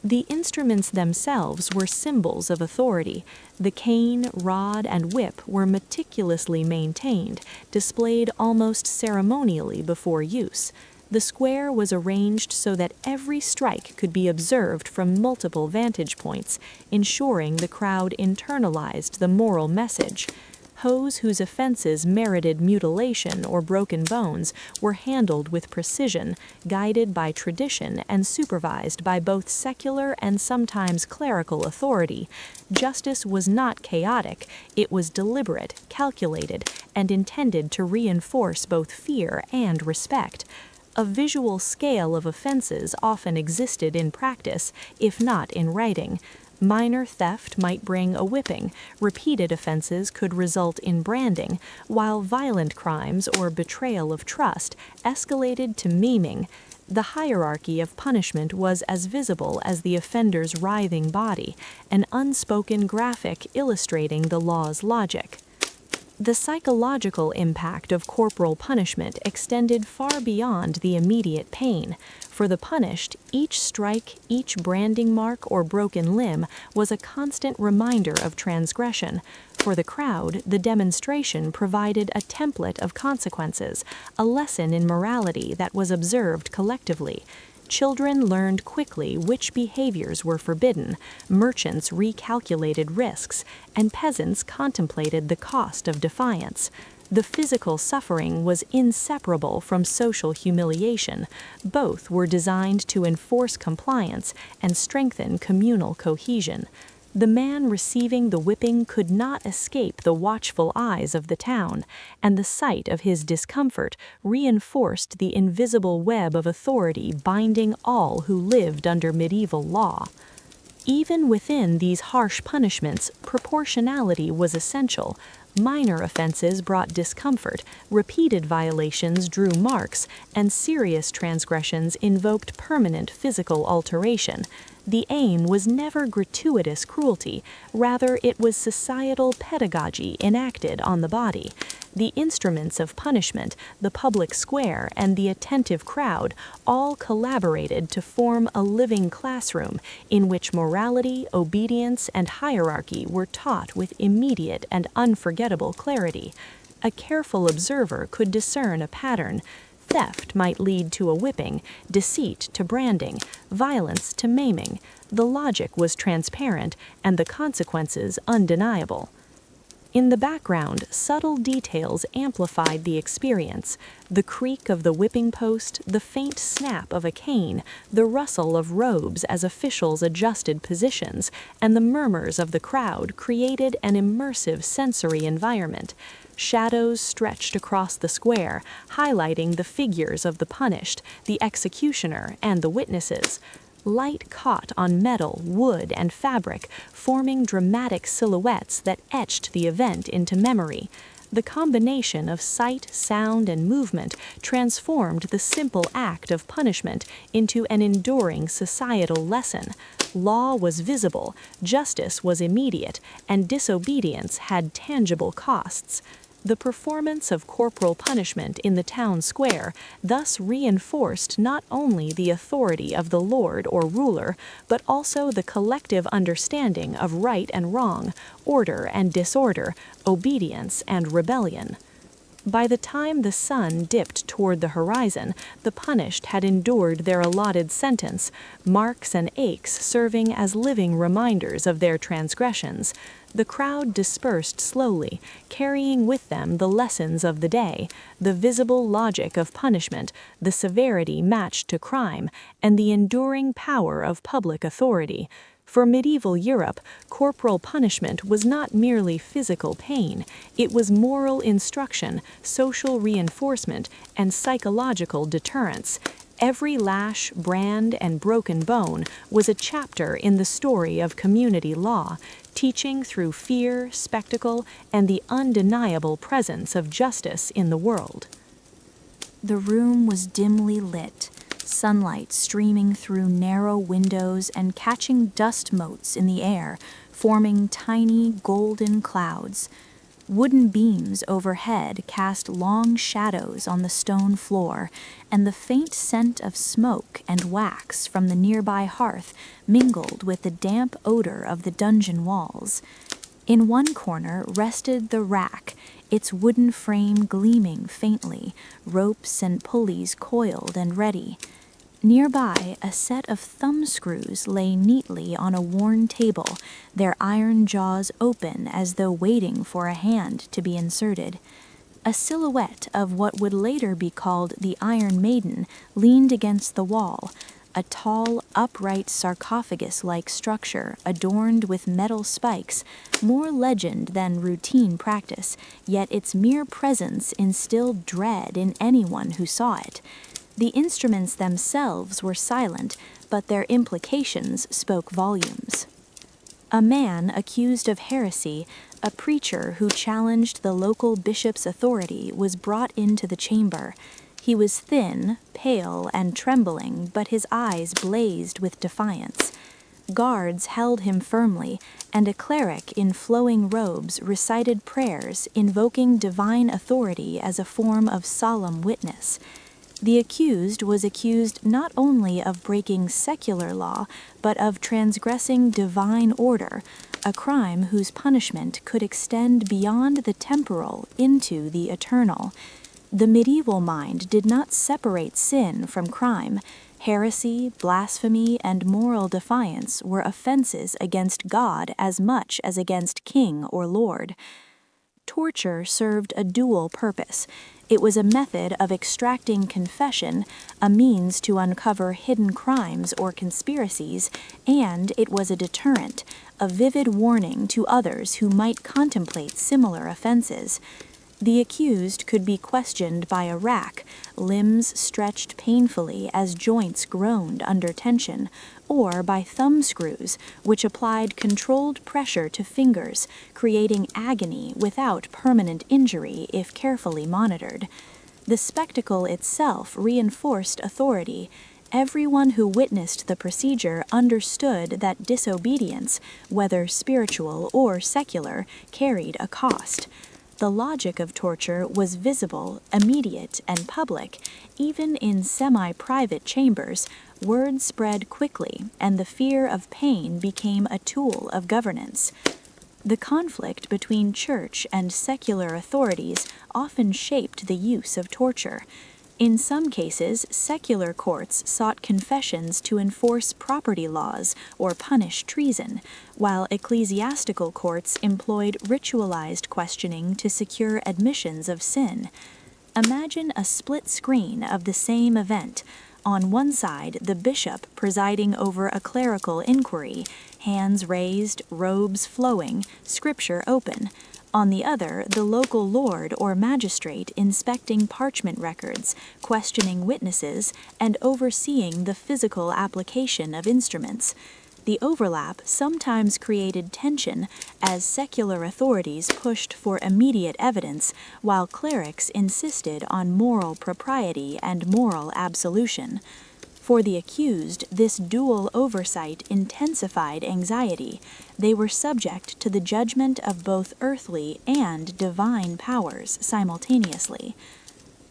The instruments themselves were symbols of authority. The cane, rod, and whip were meticulously maintained, displayed almost ceremonially before use. The square was arranged so that every strike could be observed from multiple vantage points, ensuring the crowd internalized the moral message. Hoes whose offenses merited mutilation or broken bones were handled with precision, guided by tradition and supervised by both secular and sometimes clerical authority. Justice was not chaotic, it was deliberate, calculated, and intended to reinforce both fear and respect. A visual scale of offenses often existed in practice, if not in writing. Minor theft might bring a whipping, repeated offenses could result in branding, while violent crimes or betrayal of trust escalated to maiming. The hierarchy of punishment was as visible as the offender's writhing body, an unspoken graphic illustrating the law's logic. The psychological impact of corporal punishment extended far beyond the immediate pain. For the punished, each strike, each branding mark or broken limb was a constant reminder of transgression. For the crowd, the demonstration provided a template of consequences, a lesson in morality that was observed collectively. Children learned quickly which behaviors were forbidden, merchants recalculated risks, and peasants contemplated the cost of defiance. The physical suffering was inseparable from social humiliation. Both were designed to enforce compliance and strengthen communal cohesion. The man receiving the whipping could not escape the watchful eyes of the town, and the sight of his discomfort reinforced the invisible web of authority binding all who lived under medieval law. Even within these harsh punishments, proportionality was essential. Minor offenses brought discomfort, repeated violations drew marks, and serious transgressions invoked permanent physical alteration. The aim was never gratuitous cruelty, rather it was societal pedagogy enacted on the body. The instruments of punishment, the public square, and the attentive crowd all collaborated to form a living classroom in which morality, obedience, and hierarchy were taught with immediate and unforgettable clarity. A careful observer could discern a pattern. Theft might lead to a whipping, deceit to branding, violence to maiming. The logic was transparent and the consequences undeniable. In the background, subtle details amplified the experience. The creak of the whipping post, the faint snap of a cane, the rustle of robes as officials adjusted positions, and the murmurs of the crowd created an immersive sensory environment. Shadows stretched across the square, highlighting the figures of the punished, the executioner, and the witnesses. Light caught on metal, wood, and fabric, forming dramatic silhouettes that etched the event into memory. The combination of sight, sound, and movement transformed the simple act of punishment into an enduring societal lesson. Law was visible, justice was immediate, and disobedience had tangible costs. The performance of corporal punishment in the town square thus reinforced not only the authority of the lord or ruler, but also the collective understanding of right and wrong, order and disorder, obedience and rebellion. By the time the sun dipped toward the horizon, the punished had endured their allotted sentence, marks and aches serving as living reminders of their transgressions. The crowd dispersed slowly, carrying with them the lessons of the day, the visible logic of punishment, the severity matched to crime, and the enduring power of public authority. For medieval Europe, corporal punishment was not merely physical pain, it was moral instruction, social reinforcement, and psychological deterrence. Every lash, brand, and broken bone was a chapter in the story of community law, teaching through fear, spectacle, and the undeniable presence of justice in the world. The room was dimly lit, sunlight streaming through narrow windows and catching dust motes in the air, forming tiny golden clouds. Wooden beams overhead cast long shadows on the stone floor, and the faint scent of smoke and wax from the nearby hearth mingled with the damp odor of the dungeon walls. In one corner rested the rack, its wooden frame gleaming faintly, ropes and pulleys coiled and ready. Nearby, a set of thumb screws lay neatly on a worn table, their iron jaws open as though waiting for a hand to be inserted. A silhouette of what would later be called the Iron Maiden leaned against the wall, a tall, upright sarcophagus-like structure adorned with metal spikes, more legend than routine practice, yet its mere presence instilled dread in anyone who saw it. The instruments themselves were silent, but their implications spoke volumes. A man accused of heresy, a preacher who challenged the local bishop's authority, was brought into the chamber. He was thin, pale, and trembling, but his eyes blazed with defiance. Guards held him firmly, and a cleric in flowing robes recited prayers, invoking divine authority as a form of solemn witness. The accused was accused not only of breaking secular law, but of transgressing divine order, a crime whose punishment could extend beyond the temporal into the eternal. The medieval mind did not separate sin from crime. Heresy, blasphemy, and moral defiance were offenses against God as much as against king or lord. Torture served a dual purpose. It was a method of extracting confession, a means to uncover hidden crimes or conspiracies, and it was a deterrent, a vivid warning to others who might contemplate similar offenses. The accused could be questioned by a rack, limbs stretched painfully as joints groaned under tension, or by thumb screws, which applied controlled pressure to fingers, creating agony without permanent injury if carefully monitored. The spectacle itself reinforced authority. Everyone who witnessed the procedure understood that disobedience, whether spiritual or secular, carried a cost. The logic of torture was visible, immediate, and public. Even in semi-private chambers, word spread quickly, and the fear of pain became a tool of governance. The conflict between church and secular authorities often shaped the use of torture. In some cases, secular courts sought confessions to enforce property laws or punish treason, while ecclesiastical courts employed ritualized questioning to secure admissions of sin. Imagine a split screen of the same event. On one side, the bishop presiding over a clerical inquiry, hands raised, robes flowing, scripture open. On the other, the local lord or magistrate inspecting parchment records, questioning witnesses, and overseeing the physical application of instruments. The overlap sometimes created tension as secular authorities pushed for immediate evidence, while clerics insisted on moral propriety and moral absolution. For the accused, this dual oversight intensified anxiety. They were subject to the judgment of both earthly and divine powers simultaneously.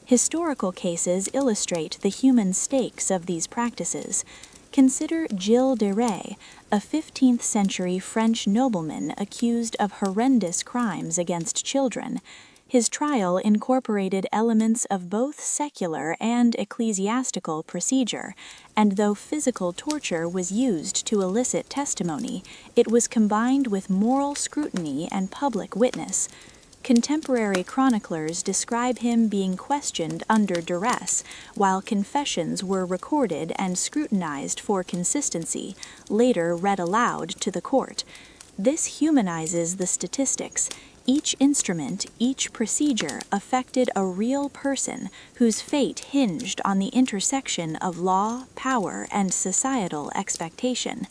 Historical cases illustrate the human stakes of these practices. Consider Gilles de Rais, a 15th century French nobleman accused of horrendous crimes against children. His trial incorporated elements of both secular and ecclesiastical procedure, and though physical torture was used to elicit testimony, it was combined with moral scrutiny and public witness. Contemporary chroniclers describe him being questioned under duress, while confessions were recorded and scrutinized for consistency, later read aloud to the court. This humanizes the statistics. Each instrument, each procedure affected a real person whose fate hinged on the intersection of law, power, and societal expectation.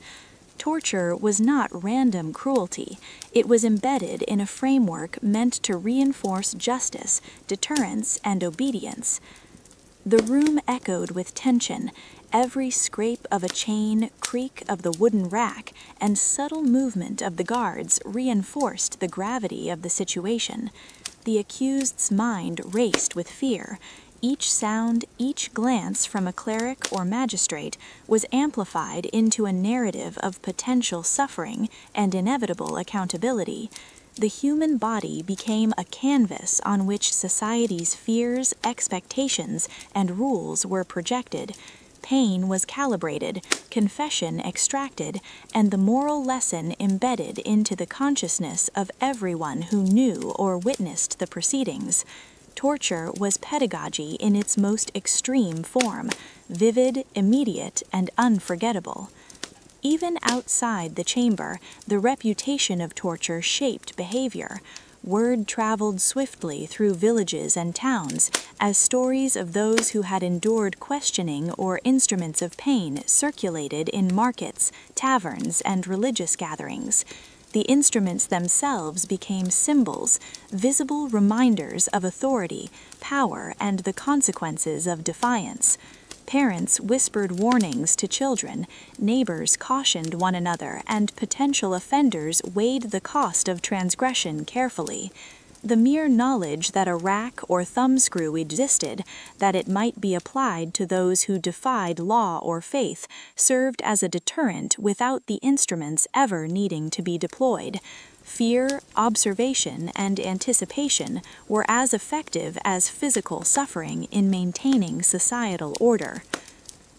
Torture was not random cruelty. It was embedded in a framework meant to reinforce justice, deterrence, and obedience. The room echoed with tension. Every scrape of a chain, creak of the wooden rack, and subtle movement of the guards reinforced the gravity of the situation. The accused's mind raced with fear. Each sound, each glance from a cleric or magistrate was amplified into a narrative of potential suffering and inevitable accountability. The human body became a canvas on which society's fears, expectations, and rules were projected. Pain was calibrated, confession extracted, and the moral lesson embedded into the consciousness of everyone who knew or witnessed the proceedings. Torture was pedagogy in its most extreme form, vivid, immediate, and unforgettable. Even outside the chamber, the reputation of torture shaped behavior. Word traveled swiftly through villages and towns as stories of those who had endured questioning or instruments of pain circulated in markets, taverns, and religious gatherings. The instruments themselves became symbols, visible reminders of authority, power, and the consequences of defiance. Parents whispered warnings to children, neighbors cautioned one another, and potential offenders weighed the cost of transgression carefully. The mere knowledge that a rack or thumbscrew existed, that it might be applied to those who defied law or faith, served as a deterrent without the instruments ever needing to be deployed. Fear, observation, and anticipation were as effective as physical suffering in maintaining societal order.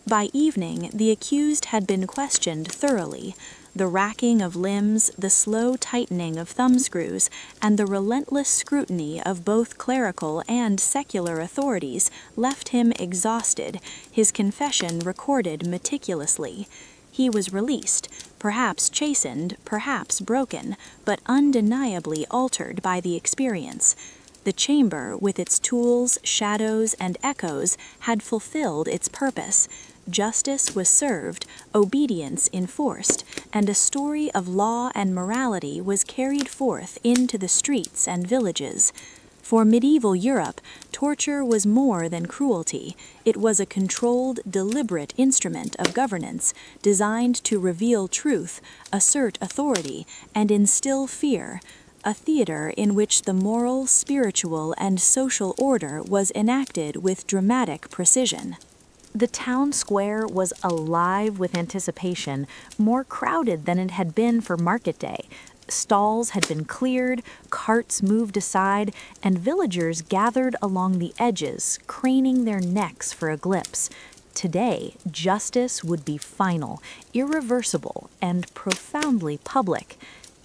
By evening, the accused had been questioned thoroughly. The racking of limbs, the slow tightening of thumbscrews, and the relentless scrutiny of both clerical and secular authorities left him exhausted, his confession recorded meticulously. He was released, perhaps chastened, perhaps broken, but undeniably altered by the experience. The chamber, with its tools, shadows, and echoes, had fulfilled its purpose. Justice was served, obedience enforced, and a story of law and morality was carried forth into the streets and villages. For medieval Europe, torture was more than cruelty. It was a controlled, deliberate instrument of governance, designed to reveal truth, assert authority, and instill fear, a theater in which the moral, spiritual, and social order was enacted with dramatic precision. The town square was alive with anticipation, more crowded than it had been for market day. Stalls had been cleared, carts moved aside, and villagers gathered along the edges, craning their necks for a glimpse. Today, justice would be final, irreversible, and profoundly public.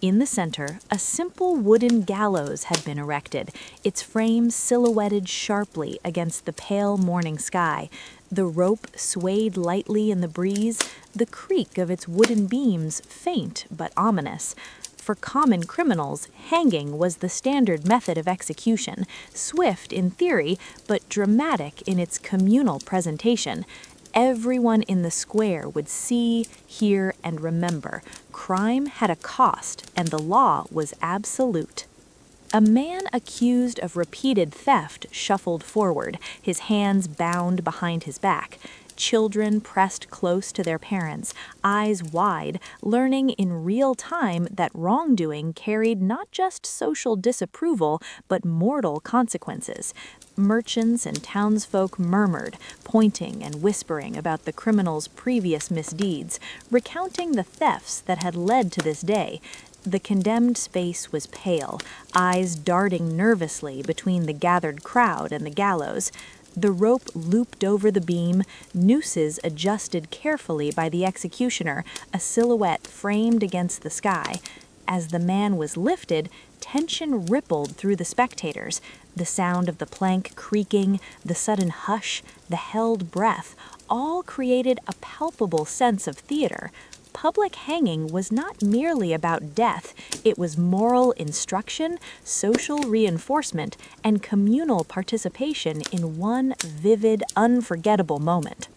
In the center, a simple wooden gallows had been erected, its frame silhouetted sharply against the pale morning sky. The rope swayed lightly in the breeze, the creak of its wooden beams faint but ominous. For common criminals, hanging was the standard method of execution, swift in theory, but dramatic in its communal presentation. Everyone in the square would see, hear, and remember. Crime had a cost, and the law was absolute. A man accused of repeated theft shuffled forward, his hands bound behind his back. Children pressed close to their parents, eyes wide, learning in real time that wrongdoing carried not just social disapproval, but mortal consequences. Merchants and townsfolk murmured, pointing and whispering about the criminal's previous misdeeds, recounting the thefts that had led to this day. The condemned space was pale, eyes darting nervously between the gathered crowd and the gallows. The rope looped over the beam, nooses adjusted carefully by the executioner, a silhouette framed against the sky. As the man was lifted, tension rippled through the spectators. The sound of the plank creaking, the sudden hush, the held breath, all created a palpable sense of theater. Public hanging was not merely about death, it was moral instruction, social reinforcement, and communal participation in one vivid, unforgettable moment.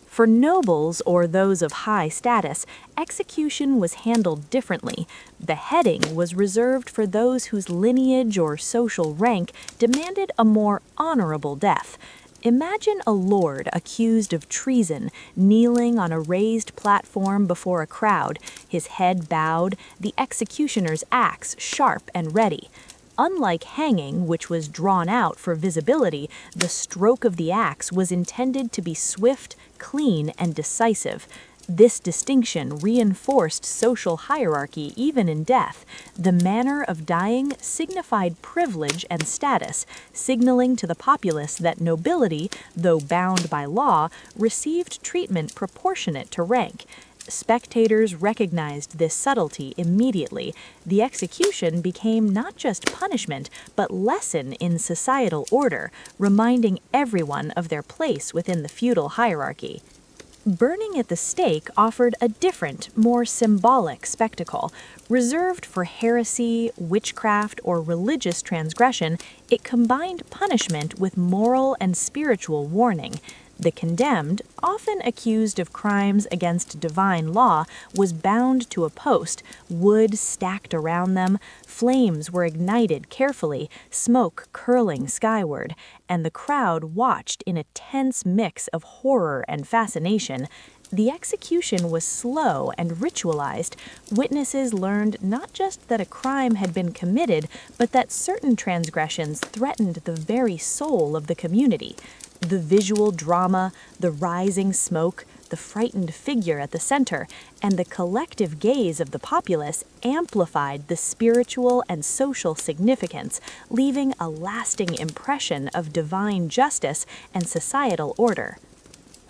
For nobles or those of high status, execution was handled differently. Beheading was reserved for those whose lineage or social rank demanded a more honorable death. Imagine a lord accused of treason, kneeling on a raised platform before a crowd, his head bowed, the executioner's axe sharp and ready. Unlike hanging, which was drawn out for visibility, the stroke of the axe was intended to be swift, clean, and decisive. This distinction reinforced social hierarchy even in death. The manner of dying signified privilege and status, signaling to the populace that nobility, though bound by law, received treatment proportionate to rank. Spectators recognized this subtlety immediately. The execution became not just punishment, but lesson in societal order, reminding everyone of their place within the feudal hierarchy. Burning at the stake offered a different, more symbolic spectacle. Reserved for heresy, witchcraft, or religious transgression, it combined punishment with moral and spiritual warning. The condemned, often accused of crimes against divine law, was bound to a post, wood stacked around them, flames were ignited carefully, smoke curling skyward, and the crowd watched in a tense mix of horror and fascination. The execution was slow and ritualized. Witnesses learned not just that a crime had been committed, but that certain transgressions threatened the very soul of the community. The visual drama, the rising smoke, the frightened figure at the center, and the collective gaze of the populace amplified the spiritual and social significance, leaving a lasting impression of divine justice and societal order.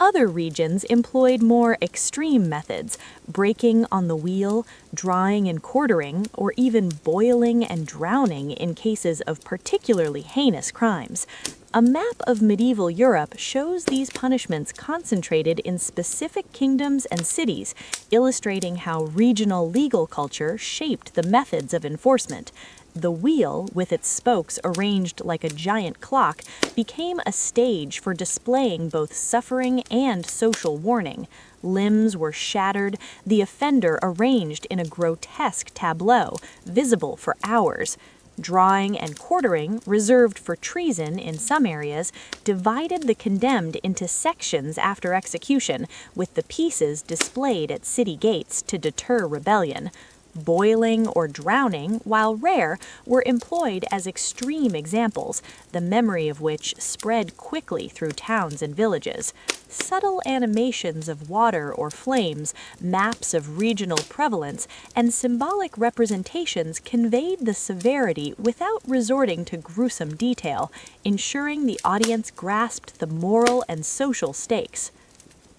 Other regions employed more extreme methods, breaking on the wheel, drawing and quartering, or even boiling and drowning in cases of particularly heinous crimes. A map of medieval Europe shows these punishments concentrated in specific kingdoms and cities, illustrating how regional legal culture shaped the methods of enforcement. The wheel, with its spokes arranged like a giant clock, became a stage for displaying both suffering and social warning. Limbs were shattered, the offender arranged in a grotesque tableau, visible for hours. Drawing and quartering, reserved for treason in some areas, divided the condemned into sections after execution, with the pieces displayed at city gates to deter rebellion. Boiling or drowning, while rare, were employed as extreme examples, the memory of which spread quickly through towns and villages. Subtle animations of water or flames, maps of regional prevalence, and symbolic representations conveyed the severity without resorting to gruesome detail, ensuring the audience grasped the moral and social stakes.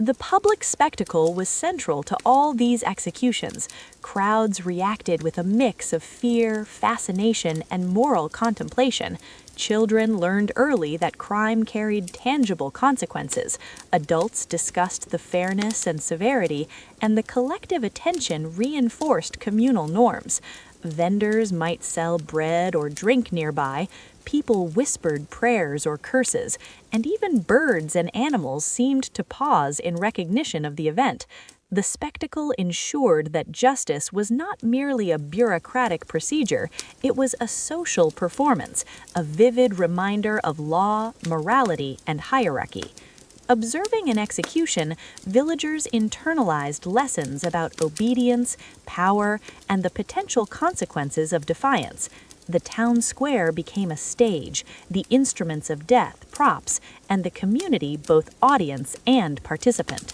The public spectacle was central to all these executions. Crowds reacted with a mix of fear, fascination, and moral contemplation. Children learned early that crime carried tangible consequences. Adults discussed the fairness and severity, and the collective attention reinforced communal norms. Vendors might sell bread or drink nearby. People whispered prayers or curses, and even birds and animals seemed to pause in recognition of the event. The spectacle ensured that justice was not merely a bureaucratic procedure, it was a social performance, a vivid reminder of law, morality, and hierarchy. Observing an execution, villagers internalized lessons about obedience, power, and the potential consequences of defiance. The town square became a stage, the instruments of death props, and the community both audience and participant.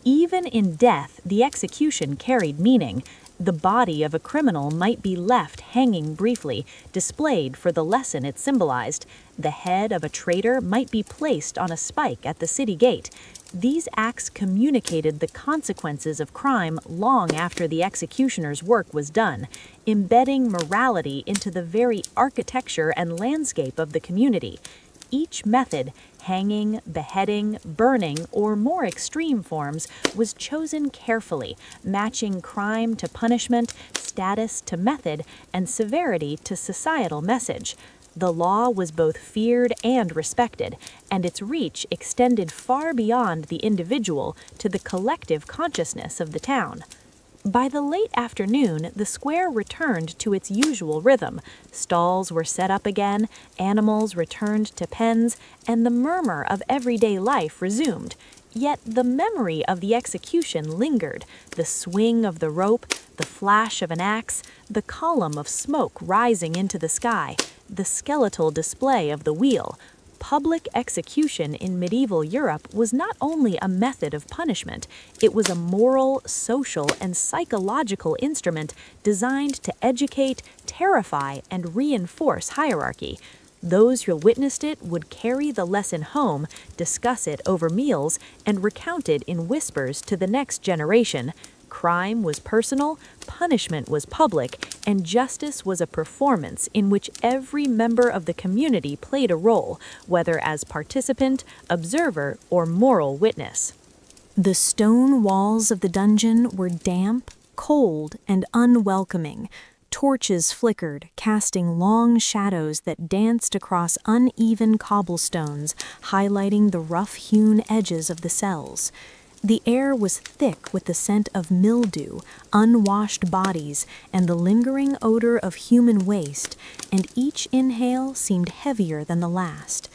Even in death, the execution carried meaning. The body of a criminal might be left hanging briefly, displayed for the lesson it symbolized. The head of a traitor might be placed on a spike at the city gate. These acts communicated the consequences of crime long after the executioner's work was done, embedding morality into the very architecture and landscape of the community. Each method, hanging, beheading, burning, or more extreme forms, was chosen carefully, matching crime to punishment, status to method, and severity to societal message. The law was both feared and respected, and its reach extended far beyond the individual to the collective consciousness of the town. By the late afternoon, the square returned to its usual rhythm. Stalls were set up again, animals returned to pens, and the murmur of everyday life resumed. Yet the memory of the execution lingered, the swing of the rope, the flash of an axe, the column of smoke rising into the sky, the skeletal display of the wheel. Public execution in medieval Europe was not only a method of punishment, it was a moral, social, and psychological instrument designed to educate, terrify, and reinforce hierarchy. Those who witnessed it would carry the lesson home, discuss it over meals, and recount it in whispers to the next generation. Crime was personal, punishment was public, and justice was a performance in which every member of the community played a role, whether as participant, observer, or moral witness. The stone walls of the dungeon were damp, cold, and unwelcoming. Torches flickered, casting long shadows that danced across uneven cobblestones, highlighting the rough-hewn edges of the cells. The air was thick with the scent of mildew, unwashed bodies, and the lingering odor of human waste, and each inhale seemed heavier than the last.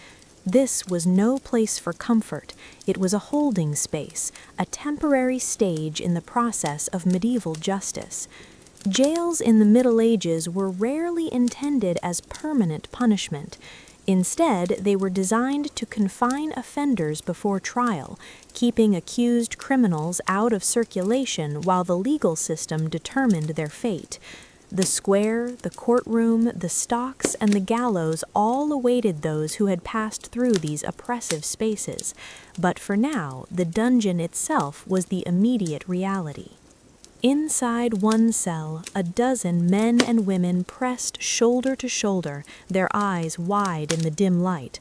This was no place for comfort. It was a holding space, a temporary stage in the process of medieval justice. Jails in the Middle Ages were rarely intended as permanent punishment. Instead, they were designed to confine offenders before trial, keeping accused criminals out of circulation while the legal system determined their fate. The square, the courtroom, the stocks, and the gallows all awaited those who had passed through these oppressive spaces. But for now, the dungeon itself was the immediate reality. Inside one cell, a dozen men and women pressed shoulder to shoulder, their eyes wide in the dim light.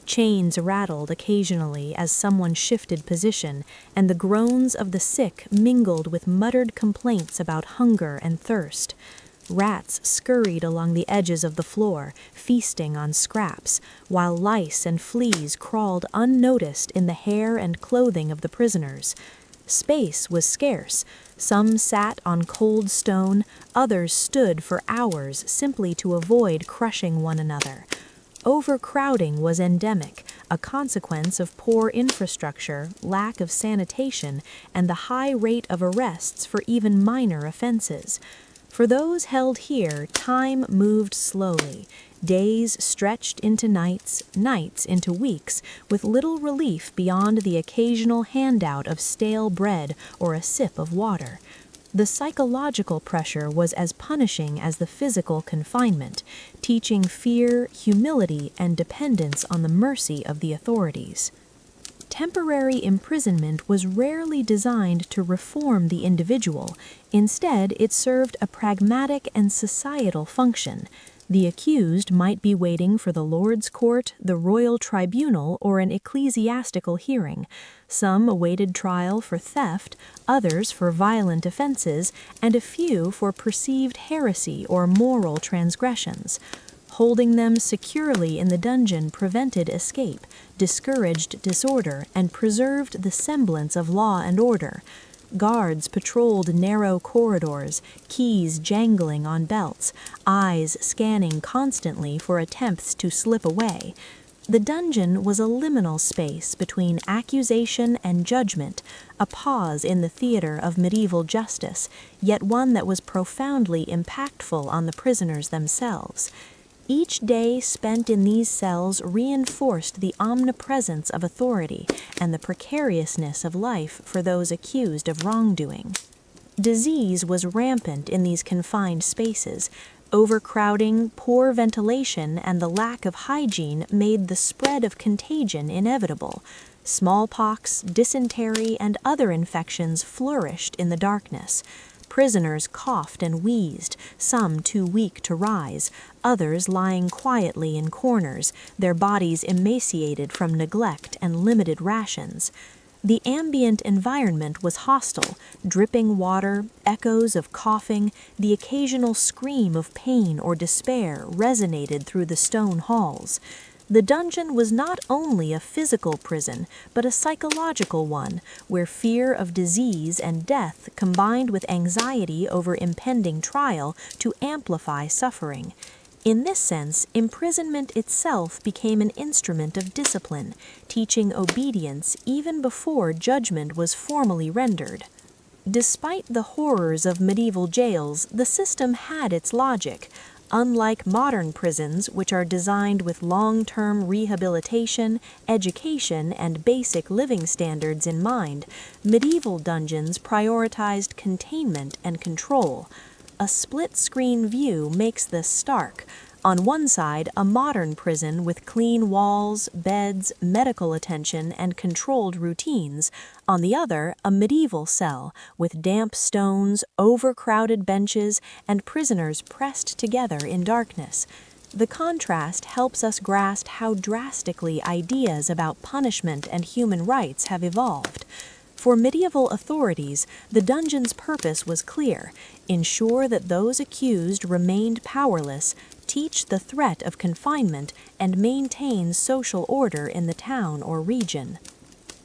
Chains rattled occasionally as someone shifted position, and the groans of the sick mingled with muttered complaints about hunger and thirst. Rats scurried along the edges of the floor, feasting on scraps, while lice and fleas crawled unnoticed in the hair and clothing of the prisoners. Space was scarce. Some sat on cold stone, others stood for hours simply to avoid crushing one another. Overcrowding was endemic, a consequence of poor infrastructure, lack of sanitation, and the high rate of arrests for even minor offenses. For those held here, time moved slowly. Days stretched into nights, nights into weeks, with little relief beyond the occasional handout of stale bread or a sip of water. The psychological pressure was as punishing as the physical confinement, teaching fear, humility, and dependence on the mercy of the authorities. Temporary imprisonment was rarely designed to reform the individual. Instead, it served a pragmatic and societal function. The accused might be waiting for the Lord's Court, the royal tribunal, or an ecclesiastical hearing. Some awaited trial for theft, others for violent offenses, and a few for perceived heresy or moral transgressions. Holding them securely in the dungeon prevented escape, discouraged disorder, and preserved the semblance of law and order. Guards patrolled narrow corridors, keys jangling on belts, eyes scanning constantly for attempts to slip away. The dungeon was a liminal space between accusation and judgment, a pause in the theater of medieval justice, yet one that was profoundly impactful on the prisoners themselves. Each day spent in these cells reinforced the omnipresence of authority and the precariousness of life for those accused of wrongdoing. Disease was rampant in these confined spaces. Overcrowding, poor ventilation, and the lack of hygiene made the spread of contagion inevitable. Smallpox, dysentery, and other infections flourished in the darkness. Prisoners coughed and wheezed, some too weak to rise, others lying quietly in corners, their bodies emaciated from neglect and limited rations. The ambient environment was hostile, dripping water, echoes of coughing, the occasional scream of pain or despair resonated through the stone halls. The dungeon was not only a physical prison, but a psychological one, where fear of disease and death combined with anxiety over impending trial to amplify suffering. In this sense, imprisonment itself became an instrument of discipline, teaching obedience even before judgment was formally rendered. Despite the horrors of medieval jails, the system had its logic. Unlike modern prisons, which are designed with long-term rehabilitation, education, and basic living standards in mind, medieval dungeons prioritized containment and control. A split-screen view makes this stark. On one side, a modern prison with clean walls, beds, medical attention, and controlled routines. On the other, a medieval cell with damp stones, overcrowded benches, and prisoners pressed together in darkness. The contrast helps us grasp how drastically ideas about punishment and human rights have evolved. For medieval authorities, the dungeon's purpose was clear: ensure that those accused remained powerless, teach the threat of confinement, and maintain social order in the town or region.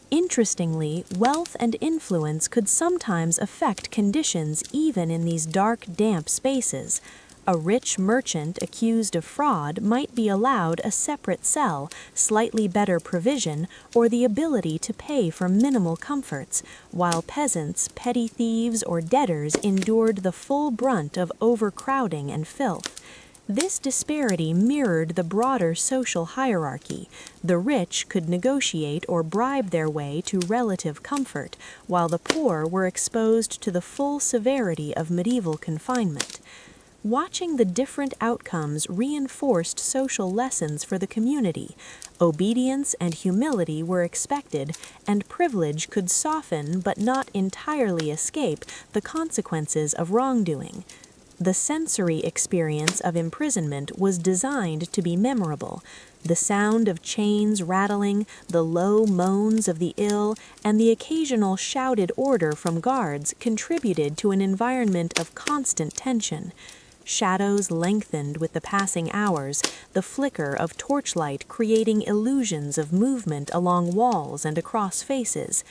Interestingly, wealth and influence could sometimes affect conditions even in these dark, damp spaces. A rich merchant accused of fraud might be allowed a separate cell, slightly better provision, or the ability to pay for minimal comforts, while peasants, petty thieves, or debtors endured the full brunt of overcrowding and filth. This disparity mirrored the broader social hierarchy. The rich could negotiate or bribe their way to relative comfort, while the poor were exposed to the full severity of medieval confinement. Watching the different outcomes reinforced social lessons for the community. Obedience and humility were expected, and privilege could soften but not entirely escape the consequences of wrongdoing. The sensory experience of imprisonment was designed to be memorable. The sound of chains rattling, the low moans of the ill, and the occasional shouted order from guards contributed to an environment of constant tension. Shadows lengthened with the passing hours, the flicker of torchlight creating illusions of movement along walls and across faces.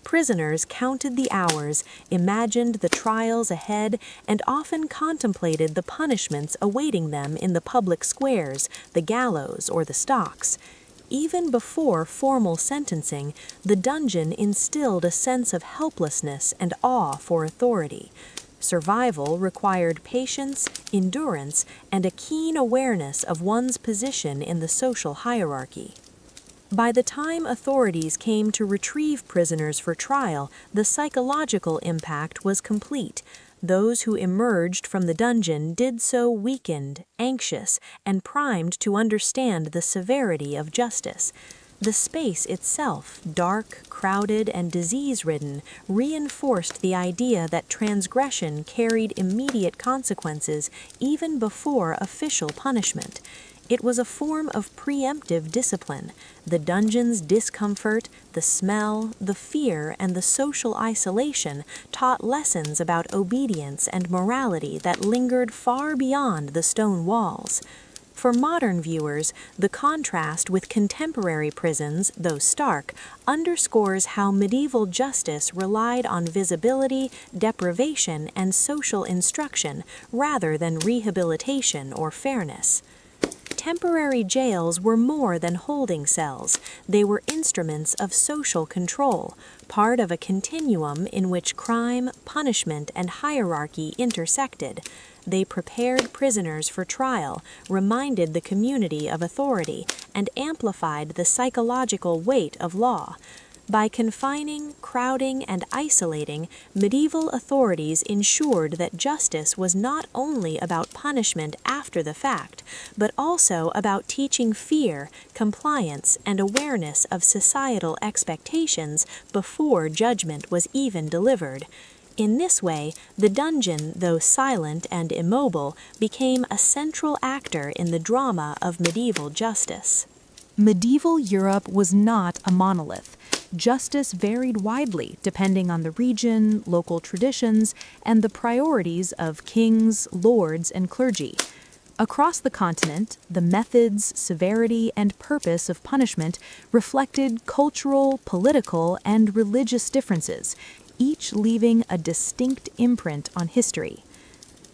Prisoners counted the hours, imagined the trials ahead, and often contemplated the punishments awaiting them in the public squares, the gallows, or the stocks. Even before formal sentencing, the dungeon instilled a sense of helplessness and awe for authority. Survival required patience, endurance, and a keen awareness of one's position in the social hierarchy. By the time authorities came to retrieve prisoners for trial, the psychological impact was complete. Those who emerged from the dungeon did so weakened, anxious, and primed to understand the severity of justice. The space itself, dark, crowded, and disease-ridden, reinforced the idea that transgression carried immediate consequences even before official punishment. It was a form of preemptive discipline. The dungeon's discomfort, the smell, the fear, and the social isolation taught lessons about obedience and morality that lingered far beyond the stone walls. For modern viewers, the contrast with contemporary prisons, though stark, underscores how medieval justice relied on visibility, deprivation, and social instruction rather than rehabilitation or fairness. Temporary jails were more than holding cells. They were instruments of social control, part of a continuum in which crime, punishment, and hierarchy intersected. They prepared prisoners for trial, reminded the community of authority, and amplified the psychological weight of law. By confining, crowding, and isolating, medieval authorities ensured that justice was not only about punishment after the fact, but also about teaching fear, compliance, and awareness of societal expectations before judgment was even delivered. In this way, the dungeon, though silent and immobile, became a central actor in the drama of medieval justice. Medieval Europe was not a monolith. Justice varied widely depending on the region, local traditions, and the priorities of kings, lords, and clergy. Across the continent, the methods, severity, and purpose of punishment reflected cultural, political, and religious differences, each leaving a distinct imprint on history.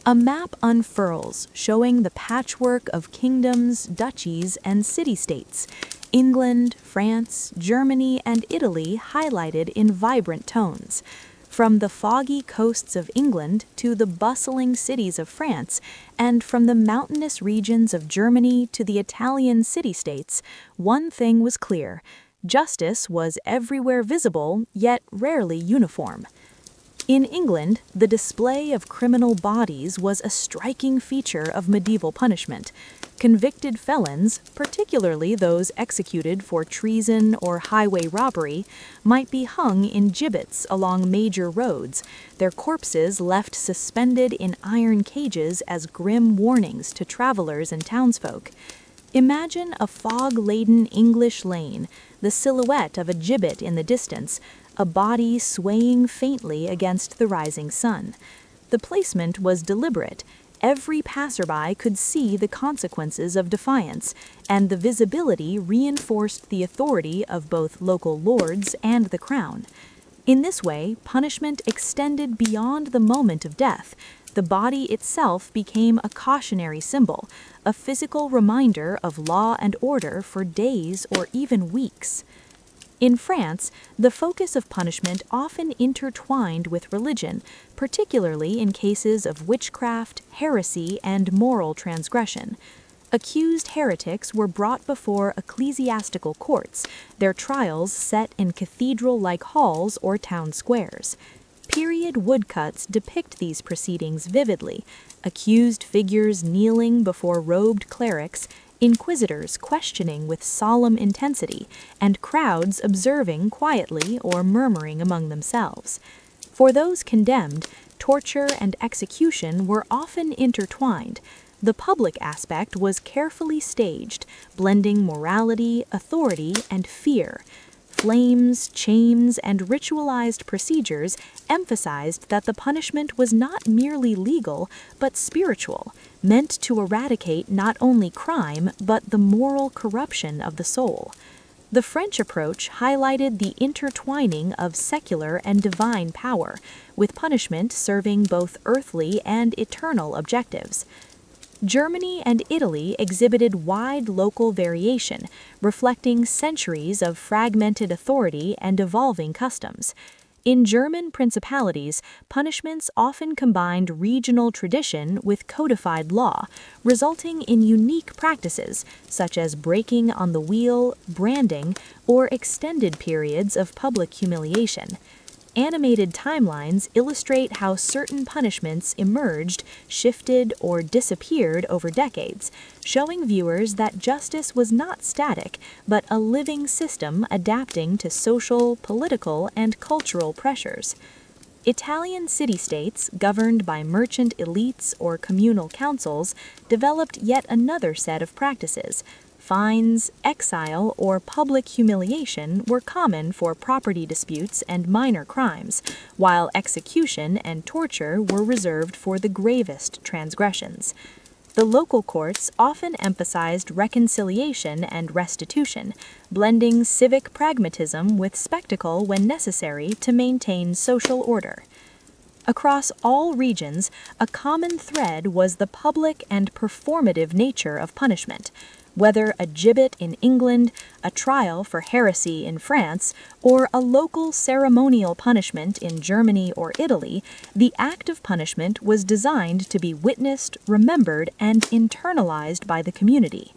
A map unfurls, showing the patchwork of kingdoms, duchies, and city-states. England, France, Germany, and Italy highlighted in vibrant tones. From the foggy coasts of England to the bustling cities of France, and from the mountainous regions of Germany to the Italian city-states, one thing was clear: justice was everywhere visible, yet rarely uniform. In England, the display of criminal bodies was a striking feature of medieval punishment. Convicted felons, particularly those executed for treason or highway robbery, might be hung in gibbets along major roads, their corpses left suspended in iron cages as grim warnings to travelers and townsfolk. Imagine a fog-laden English lane, the silhouette of a gibbet in the distance, a body swaying faintly against the rising sun. The placement was deliberate. Every passerby could see the consequences of defiance, and the visibility reinforced the authority of both local lords and the crown. In this way, punishment extended beyond the moment of death. The body itself became a cautionary symbol, a physical reminder of law and order for days or even weeks. In France, the focus of punishment often intertwined with religion, particularly in cases of witchcraft, heresy, and moral transgression. Accused heretics were brought before ecclesiastical courts, their trials set in cathedral-like halls or town squares. Period woodcuts depict these proceedings vividly: accused figures kneeling before robed clerics, inquisitors questioning with solemn intensity, and crowds observing quietly or murmuring among themselves. For those condemned, torture and execution were often intertwined. The public aspect was carefully staged, blending morality, authority, and fear. Flames, chains, and ritualized procedures emphasized that the punishment was not merely legal, but spiritual, meant to eradicate not only crime, but the moral corruption of the soul. The French approach highlighted the intertwining of secular and divine power, with punishment serving both earthly and eternal objectives. Germany and Italy exhibited wide local variation, reflecting centuries of fragmented authority and evolving customs. In German principalities, punishments often combined regional tradition with codified law, resulting in unique practices such as breaking on the wheel, branding, or extended periods of public humiliation. Animated timelines illustrate how certain punishments emerged, shifted, or disappeared over decades, showing viewers that justice was not static, but a living system adapting to social, political, and cultural pressures. Italian city-states, governed by merchant elites or communal councils, developed yet another set of practices. Fines, exile, or public humiliation were common for property disputes and minor crimes, while execution and torture were reserved for the gravest transgressions. The local courts often emphasized reconciliation and restitution, blending civic pragmatism with spectacle when necessary to maintain social order. Across all regions, a common thread was the public and performative nature of punishment. Whether a gibbet in England, a trial for heresy in France, or a local ceremonial punishment in Germany or Italy, the act of punishment was designed to be witnessed, remembered, and internalized by the community.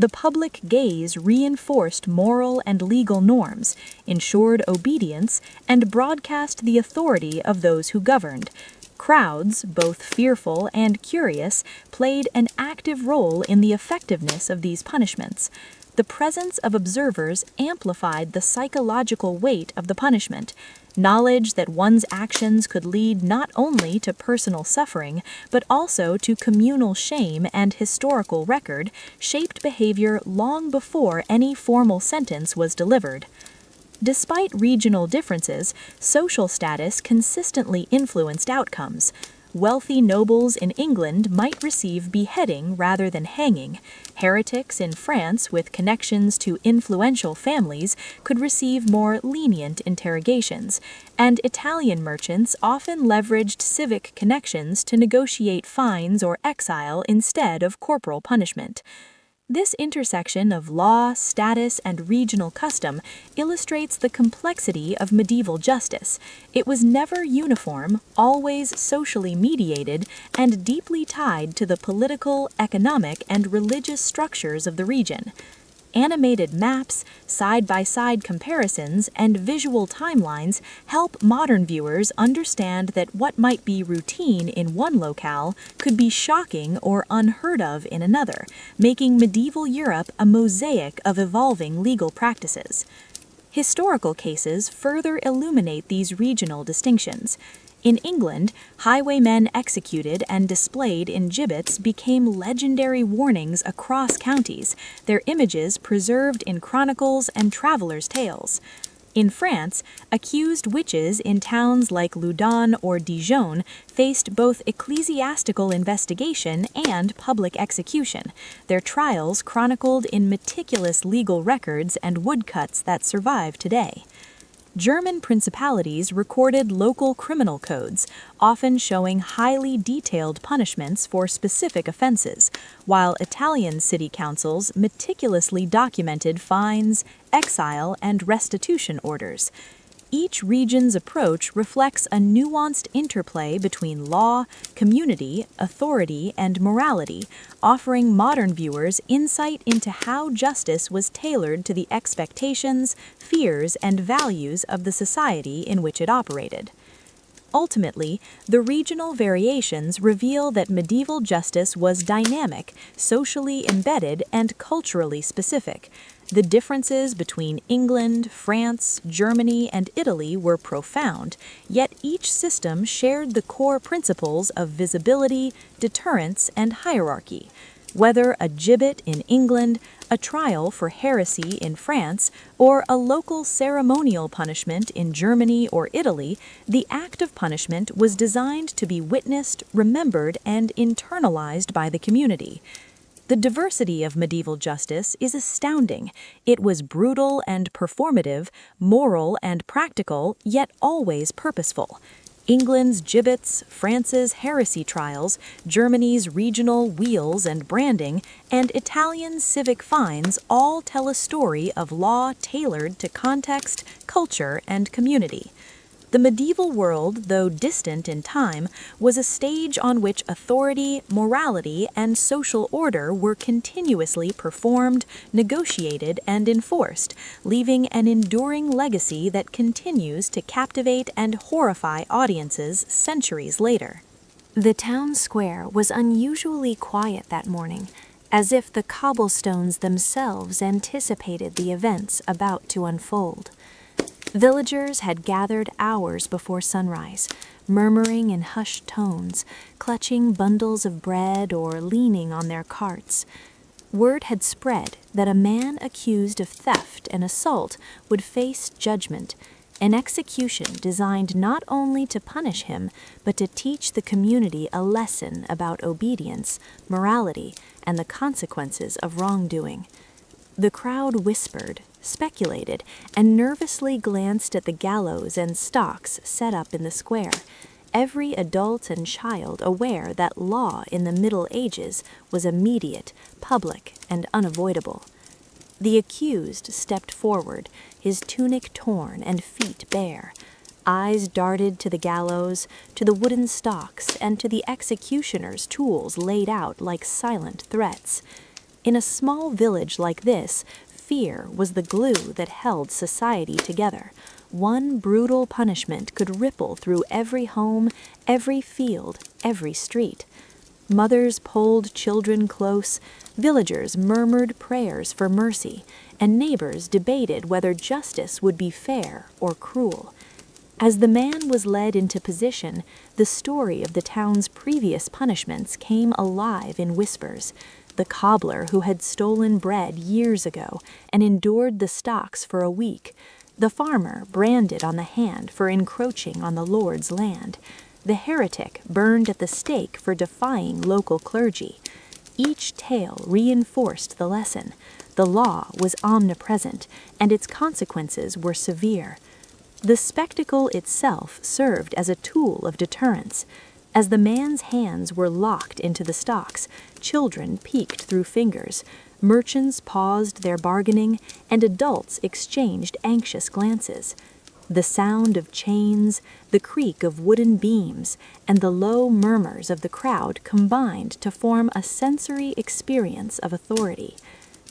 The public gaze reinforced moral and legal norms, ensured obedience, and broadcast the authority of those who governed. Crowds, both fearful and curious, played an active role in the effectiveness of these punishments. The presence of observers amplified the psychological weight of the punishment. Knowledge that one's actions could lead not only to personal suffering, but also to communal shame and historical record, shaped behavior long before any formal sentence was delivered. Despite regional differences, social status consistently influenced outcomes. Wealthy nobles in England might receive beheading rather than hanging. Heretics in France with connections to influential families could receive more lenient interrogations, and Italian merchants often leveraged civic connections to negotiate fines or exile instead of corporal punishment. This intersection of law, status, and regional custom illustrates the complexity of medieval justice. It was never uniform, always socially mediated, and deeply tied to the political, economic, and religious structures of the region. Animated maps, side-by-side comparisons, and visual timelines help modern viewers understand that what might be routine in one locale could be shocking or unheard of in another, making medieval Europe a mosaic of evolving legal practices. Historical cases further illuminate these regional distinctions. In England, highwaymen executed and displayed in gibbets became legendary warnings across counties, their images preserved in chronicles and travelers' tales. In France, accused witches in towns like Loudun or Dijon faced both ecclesiastical investigation and public execution, their trials chronicled in meticulous legal records and woodcuts that survive today. German principalities recorded local criminal codes, often showing highly detailed punishments for specific offenses, while Italian city councils meticulously documented fines, exile, and restitution orders. Each region's approach reflects a nuanced interplay between law, community, authority, and morality, offering modern viewers insight into how justice was tailored to the expectations, fears, and values of the society in which it operated. Ultimately, the regional variations reveal that medieval justice was dynamic, socially embedded, and culturally specific. The differences between England, France, Germany, and Italy were profound, yet each system shared the core principles of visibility, deterrence, and hierarchy. Whether a gibbet in England, a trial for heresy in France, or a local ceremonial punishment in Germany or Italy, the act of punishment was designed to be witnessed, remembered, and internalized by the community. The diversity of medieval justice is astounding. It was brutal and performative, moral and practical, yet always purposeful. England's gibbets, France's heresy trials, Germany's regional wheels and branding, and Italian civic fines all tell a story of law tailored to context, culture, and community. The medieval world, though distant in time, was a stage on which authority, morality, and social order were continuously performed, negotiated, and enforced, leaving an enduring legacy that continues to captivate and horrify audiences centuries later. The town square was unusually quiet that morning, as if the cobblestones themselves anticipated the events about to unfold. Villagers had gathered hours before sunrise, murmuring in hushed tones, clutching bundles of bread or leaning on their carts. Word had spread that a man accused of theft and assault would face judgment, an execution designed not only to punish him, but to teach the community a lesson about obedience, morality, and the consequences of wrongdoing. The crowd whispered, speculated, and nervously glanced at the gallows and stocks set up in the square, every adult and child aware that law in the Middle Ages was immediate, public, and unavoidable. The accused stepped forward, his tunic torn and feet bare. Eyes darted to the gallows, to the wooden stocks, and to the executioner's tools laid out like silent threats. In a small village like this, fear was the glue that held society together. One brutal punishment could ripple through every home, every field, every street. Mothers pulled children close, villagers murmured prayers for mercy, and neighbors debated whether justice would be fair or cruel. As the man was led into position, the story of the town's previous punishments came alive in whispers. The cobbler who had stolen bread years ago and endured the stocks for a week, the farmer branded on the hand for encroaching on the Lord's land, the heretic burned at the stake for defying local clergy. Each tale reinforced the lesson. The law was omnipresent, and its consequences were severe. The spectacle itself served as a tool of deterrence. As the man's hands were locked into the stocks, children peeked through fingers, merchants paused their bargaining, and adults exchanged anxious glances. The sound of chains, the creak of wooden beams, and the low murmurs of the crowd combined to form a sensory experience of authority.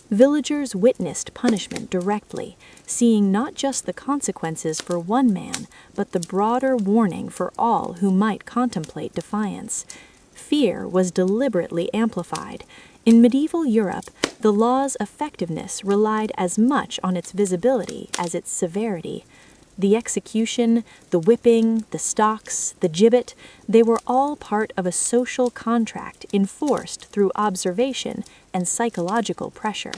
Villagers witnessed punishment directly, seeing not just the consequences for one man, but the broader warning for all who might contemplate defiance. Fear was deliberately amplified. In medieval Europe, the law's effectiveness relied as much on its visibility as its severity. The execution, the whipping, the stocks, the gibbet, they were all part of a social contract enforced through observation and psychological pressure.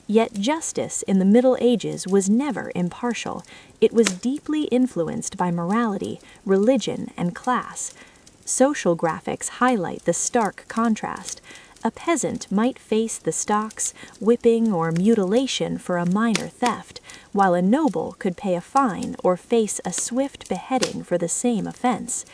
Yet justice in the Middle Ages was never impartial. It was deeply influenced by morality, religion, and class. Social graphics highlight the stark contrast. A peasant might face the stocks, whipping, or mutilation for a minor theft, while a noble could pay a fine or face a swift beheading for the same offense.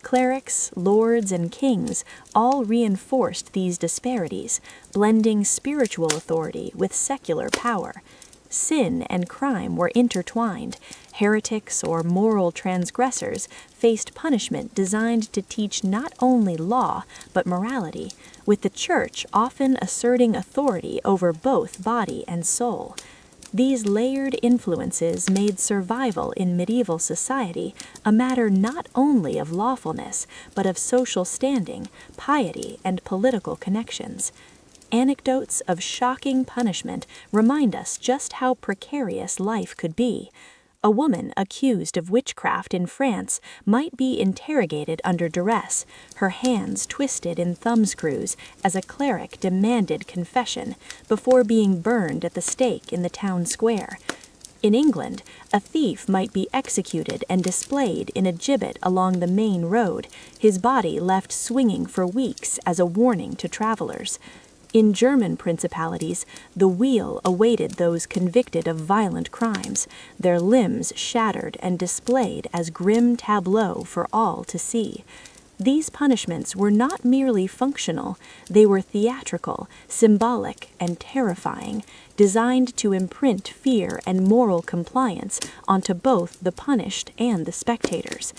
Clerics, lords, and kings all reinforced these disparities, blending spiritual authority with secular power. Sin and crime were intertwined. Heretics or moral transgressors faced punishment designed to teach not only law, but morality, with the church often asserting authority over both body and soul. These layered influences made survival in medieval society a matter not only of lawfulness, but of social standing, piety, and political connections. Anecdotes of shocking punishment remind us just how precarious life could be. A woman accused of witchcraft in France might be interrogated under duress, her hands twisted in thumbscrews as a cleric demanded confession, before being burned at the stake in the town square. In England, a thief might be executed and displayed in a gibbet along the main road, his body left swinging for weeks as a warning to travelers. In German principalities, the wheel awaited those convicted of violent crimes, their limbs shattered and displayed as grim tableau for all to see. These punishments were not merely functional, they were theatrical, symbolic, and terrifying, designed to imprint fear and moral compliance onto both the punished and the spectators.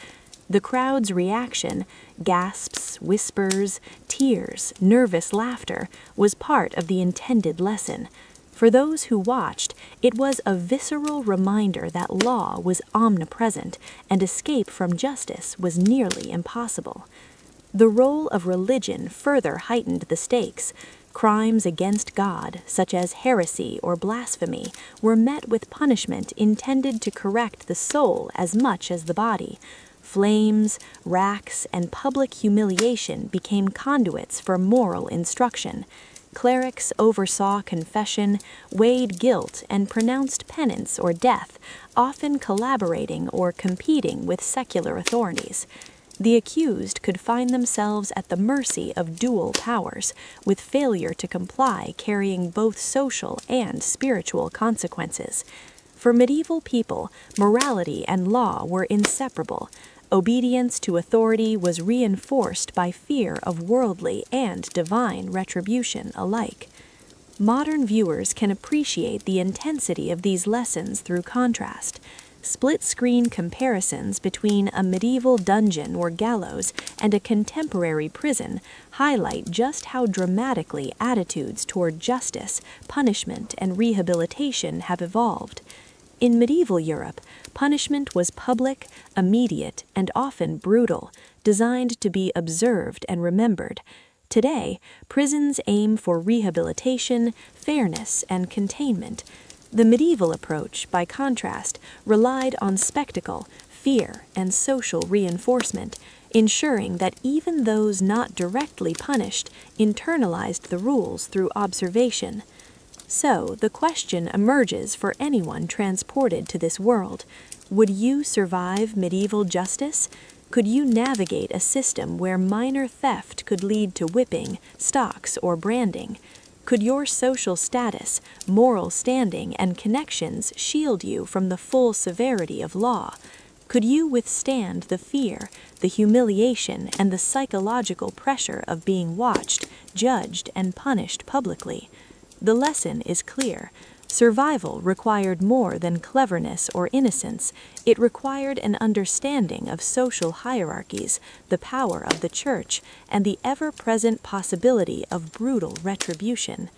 The crowd's reaction, gasps, whispers, tears, nervous laughter, was part of the intended lesson. For those who watched, it was a visceral reminder that law was omnipresent and escape from justice was nearly impossible. The role of religion further heightened the stakes. Crimes against God, such as heresy or blasphemy, were met with punishment intended to correct the soul as much as the body. Flames, racks, and public humiliation became conduits for moral instruction. Clerics oversaw confession, weighed guilt, and pronounced penance or death, often collaborating or competing with secular authorities. The accused could find themselves at the mercy of dual powers, with failure to comply carrying both social and spiritual consequences. For medieval people, morality and law were inseparable. Obedience to authority was reinforced by fear of worldly and divine retribution alike. Modern viewers can appreciate the intensity of these lessons through contrast. Split-screen comparisons between a medieval dungeon or gallows and a contemporary prison highlight just how dramatically attitudes toward justice, punishment, and rehabilitation have evolved. In medieval Europe, punishment was public, immediate, and often brutal, designed to be observed and remembered. Today, prisons aim for rehabilitation, fairness, and containment. The medieval approach, by contrast, relied on spectacle, fear, and social reinforcement, ensuring that even those not directly punished internalized the rules through observation. So, the question emerges for anyone transported to this world: would you survive medieval justice? Could you navigate a system where minor theft could lead to whipping, stocks, or branding? Could your social status, moral standing, and connections shield you from the full severity of law? Could you withstand the fear, the humiliation, and the psychological pressure of being watched, judged, and punished publicly? The lesson is clear. Survival required more than cleverness or innocence. It required an understanding of social hierarchies, the power of the church, and the ever-present possibility of brutal retribution.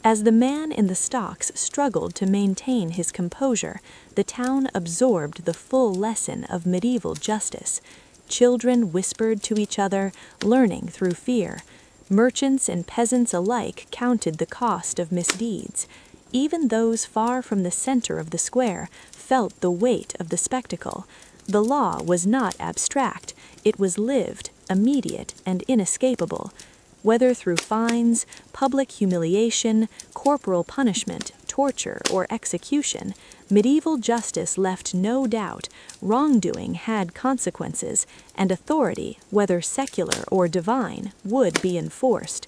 As the man in the stocks struggled to maintain his composure, the town absorbed the full lesson of medieval justice. Children whispered to each other, learning through fear. Merchants and peasants alike counted the cost of misdeeds. Even those far from the center of the square felt the weight of the spectacle. The law was not abstract. It was lived, immediate, and inescapable. Whether through fines, public humiliation, corporal punishment, torture, or execution, medieval justice left no doubt. Wrongdoing had consequences, and authority, whether secular or divine, would be enforced.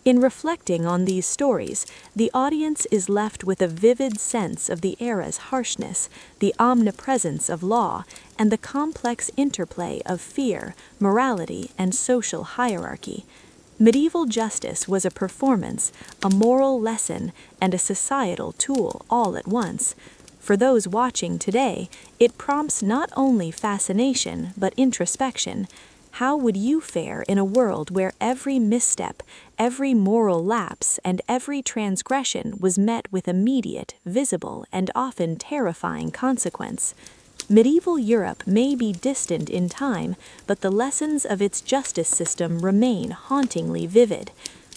In reflecting on these stories, the audience is left with a vivid sense of the era's harshness, the omnipresence of law, and the complex interplay of fear, morality, and social hierarchy. Medieval justice was a performance, a moral lesson, and a societal tool all at once. For those watching today, it prompts not only fascination but introspection. How would you fare in a world where every misstep, every moral lapse, and every transgression was met with immediate, visible, and often terrifying consequence? Medieval Europe may be distant in time, but the lessons of its justice system remain hauntingly vivid.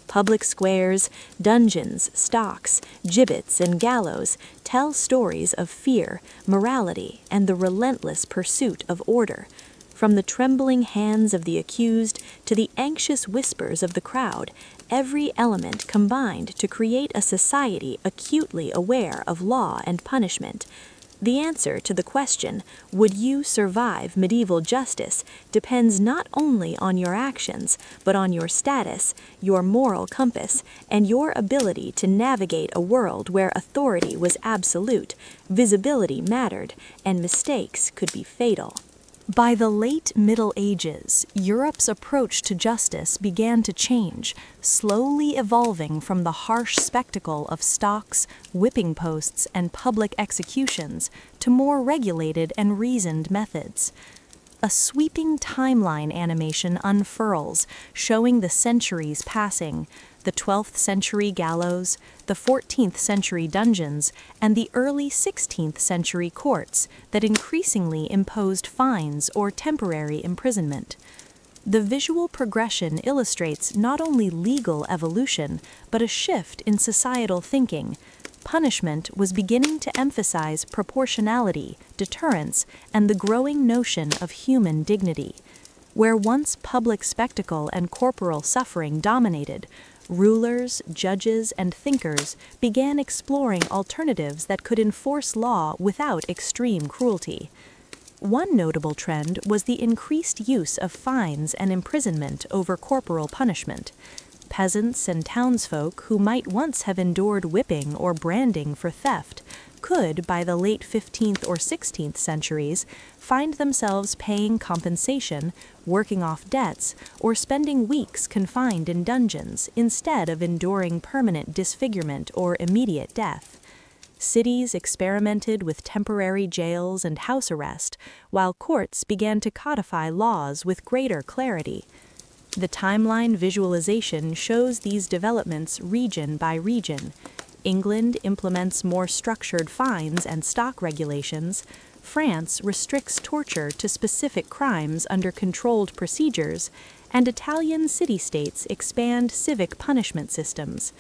Public squares, dungeons, stocks, gibbets, and gallows tell stories of fear, morality, and the relentless pursuit of order. From the trembling hands of the accused to the anxious whispers of the crowd, every element combined to create a society acutely aware of law and punishment. The answer to the question, would you survive medieval justice, depends not only on your actions, but on your status, your moral compass, and your ability to navigate a world where authority was absolute, visibility mattered, and mistakes could be fatal. By the late Middle Ages, Europe's approach to justice began to change, slowly evolving from the harsh spectacle of stocks, whipping posts, and public executions to more regulated and reasoned methods. A sweeping timeline animation unfurls, showing the centuries passing, the 12th century gallows, the 14th century dungeons, and the early 16th century courts that increasingly imposed fines or temporary imprisonment. The visual progression illustrates not only legal evolution, but a shift in societal thinking. Punishment was beginning to emphasize proportionality, deterrence, and the growing notion of human dignity. Where once public spectacle and corporal suffering dominated, rulers, judges, and thinkers began exploring alternatives that could enforce law without extreme cruelty. One notable trend was the increased use of fines and imprisonment over corporal punishment. Peasants and townsfolk who might once have endured whipping or branding for theft could, by the late 15th or 16th centuries, find themselves paying compensation, working off debts, or spending weeks confined in dungeons instead of enduring permanent disfigurement or immediate death. Cities experimented with temporary jails and house arrest, while courts began to codify laws with greater clarity. The timeline visualization shows these developments region by region. England implements more structured fines and stock regulations. France restricts torture to specific crimes under controlled procedures, and Italian city-states expand civic punishment systems.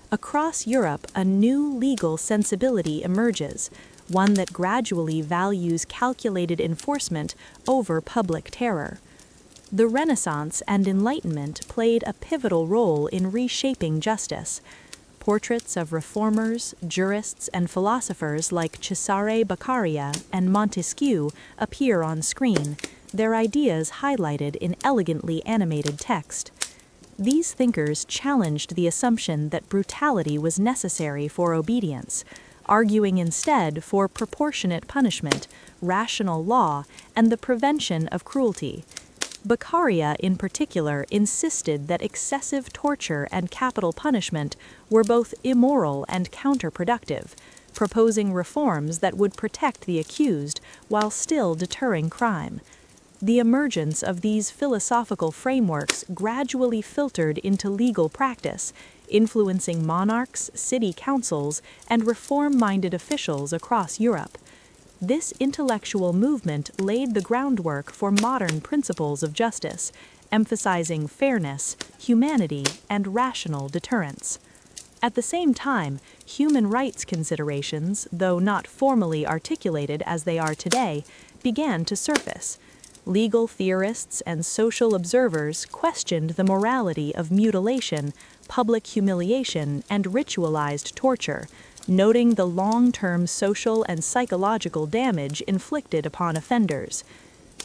Across Europe, a new legal sensibility emerges, one that gradually values calculated enforcement over public terror. The Renaissance and Enlightenment played a pivotal role in reshaping justice. Portraits of reformers, jurists, and philosophers like Cesare Beccaria and Montesquieu appear on screen, their ideas highlighted in elegantly animated text. These thinkers challenged the assumption that brutality was necessary for obedience, arguing instead for proportionate punishment, rational law, and the prevention of cruelty. Beccaria, in particular, insisted that excessive torture and capital punishment were both immoral and counterproductive, proposing reforms that would protect the accused while still deterring crime. The emergence of these philosophical frameworks gradually filtered into legal practice, influencing monarchs, city councils, and reform-minded officials across Europe. This intellectual movement laid the groundwork for modern principles of justice, emphasizing fairness, humanity, and rational deterrence. At the same time, human rights considerations, though not formally articulated as they are today, began to surface. Legal theorists and social observers questioned the morality of mutilation, public humiliation, and ritualized torture, noting the long-term social and psychological damage inflicted upon offenders.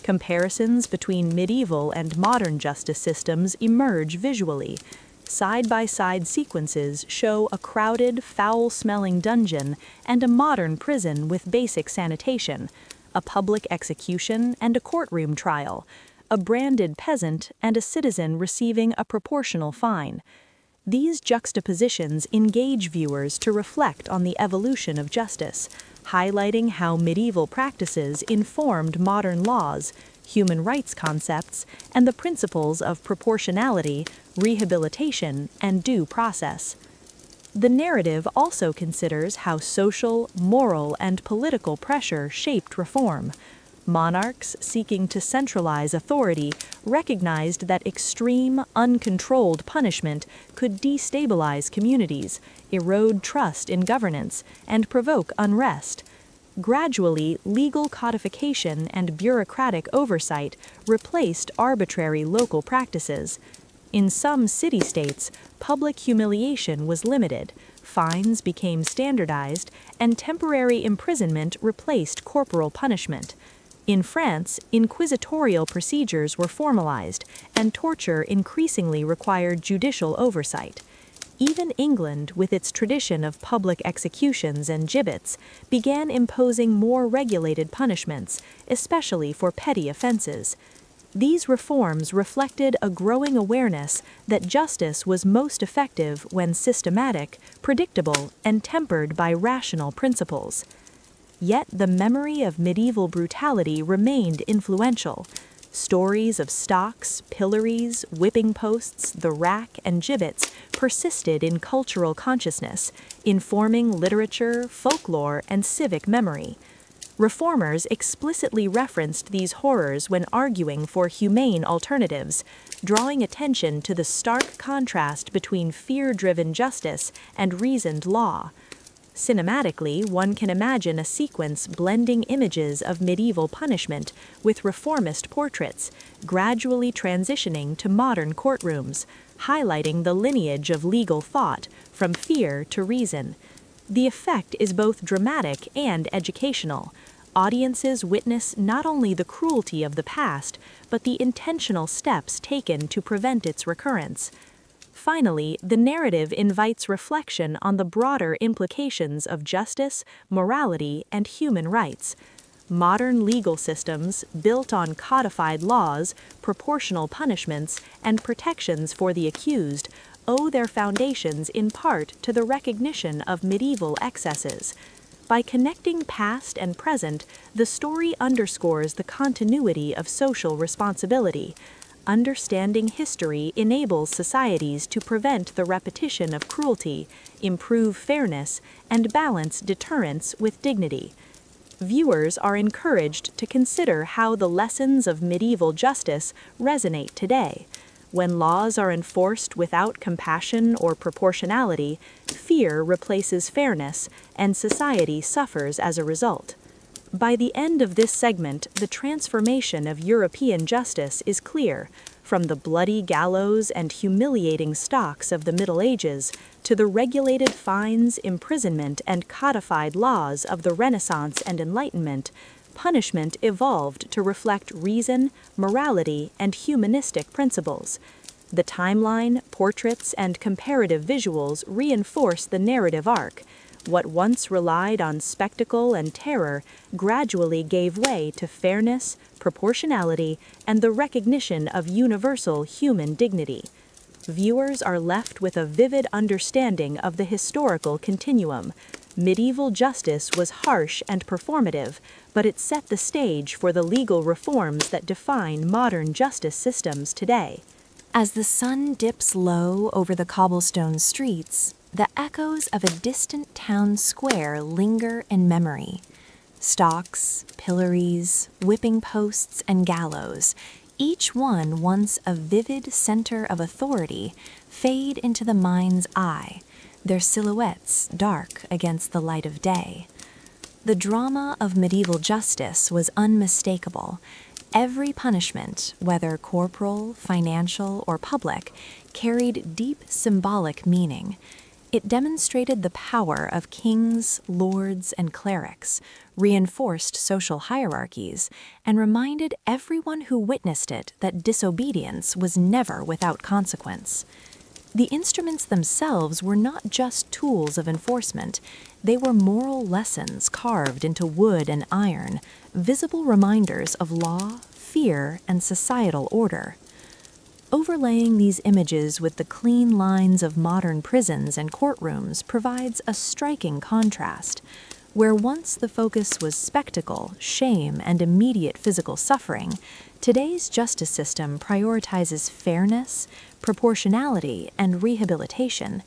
Comparisons between medieval and modern justice systems emerge visually. Side-by-side sequences show a crowded, foul-smelling dungeon and a modern prison with basic sanitation, a public execution and a courtroom trial, a branded peasant and a citizen receiving a proportional fine. These juxtapositions engage viewers to reflect on the evolution of justice, highlighting how medieval practices informed modern laws, human rights concepts, and the principles of proportionality, rehabilitation, and due process. The narrative also considers how social, moral, and political pressure shaped reform. Monarchs seeking to centralize authority recognized that extreme, uncontrolled punishment could destabilize communities, erode trust in governance, and provoke unrest. Gradually, legal codification and bureaucratic oversight replaced arbitrary local practices. In some city-states, public humiliation was limited, fines became standardized, and temporary imprisonment replaced corporal punishment. In France, inquisitorial procedures were formalized, and torture increasingly required judicial oversight. Even England, with its tradition of public executions and gibbets, began imposing more regulated punishments, especially for petty offenses. These reforms reflected a growing awareness that justice was most effective when systematic, predictable, and tempered by rational principles. Yet the memory of medieval brutality remained influential. Stories of stocks, pillories, whipping posts, the rack, and gibbets persisted in cultural consciousness, informing literature, folklore, and civic memory. Reformers explicitly referenced these horrors when arguing for humane alternatives, drawing attention to the stark contrast between fear-driven justice and reasoned law. Cinematically, one can imagine a sequence blending images of medieval punishment with reformist portraits, gradually transitioning to modern courtrooms, highlighting the lineage of legal thought from fear to reason. The effect is both dramatic and educational. Audiences witness not only the cruelty of the past, but the intentional steps taken to prevent its recurrence. Finally, the narrative invites reflection on the broader implications of justice, morality, and human rights. Modern legal systems, built on codified laws, proportional punishments, and protections for the accused, owe their foundations in part to the recognition of medieval excesses. By connecting past and present, the story underscores the continuity of social responsibility. Understanding history enables societies to prevent the repetition of cruelty, improve fairness, and balance deterrence with dignity. Viewers are encouraged to consider how the lessons of medieval justice resonate today. When laws are enforced without compassion or proportionality, fear replaces fairness, and society suffers as a result. By the end of this segment, the transformation of European justice is clear, from the bloody gallows and humiliating stocks of the Middle Ages to the regulated fines, imprisonment, and codified laws of the Renaissance and Enlightenment. Punishment evolved to reflect reason, morality, and humanistic principles. The timeline, portraits, and comparative visuals reinforce the narrative arc. What once relied on spectacle and terror gradually gave way to fairness, proportionality, and the recognition of universal human dignity. Viewers are left with a vivid understanding of the historical continuum. Medieval justice was harsh and performative, but it set the stage for the legal reforms that define modern justice systems today. As the sun dips low over the cobblestone streets, the echoes of a distant town square linger in memory. Stocks, pillories, whipping posts, and gallows, each one once a vivid center of authority, fade into the mind's eye, their silhouettes dark against the light of day. The drama of medieval justice was unmistakable. Every punishment, whether corporal, financial, or public, carried deep symbolic meaning. It demonstrated the power of kings, lords, and clerics, reinforced social hierarchies, and reminded everyone who witnessed it that disobedience was never without consequence. The instruments themselves were not just tools of enforcement. They were moral lessons carved into wood and iron, visible reminders of law, fear, and societal order. Overlaying these images with the clean lines of modern prisons and courtrooms provides a striking contrast. Where once the focus was spectacle, shame, and immediate physical suffering, today's justice system prioritizes fairness, proportionality, and rehabilitation.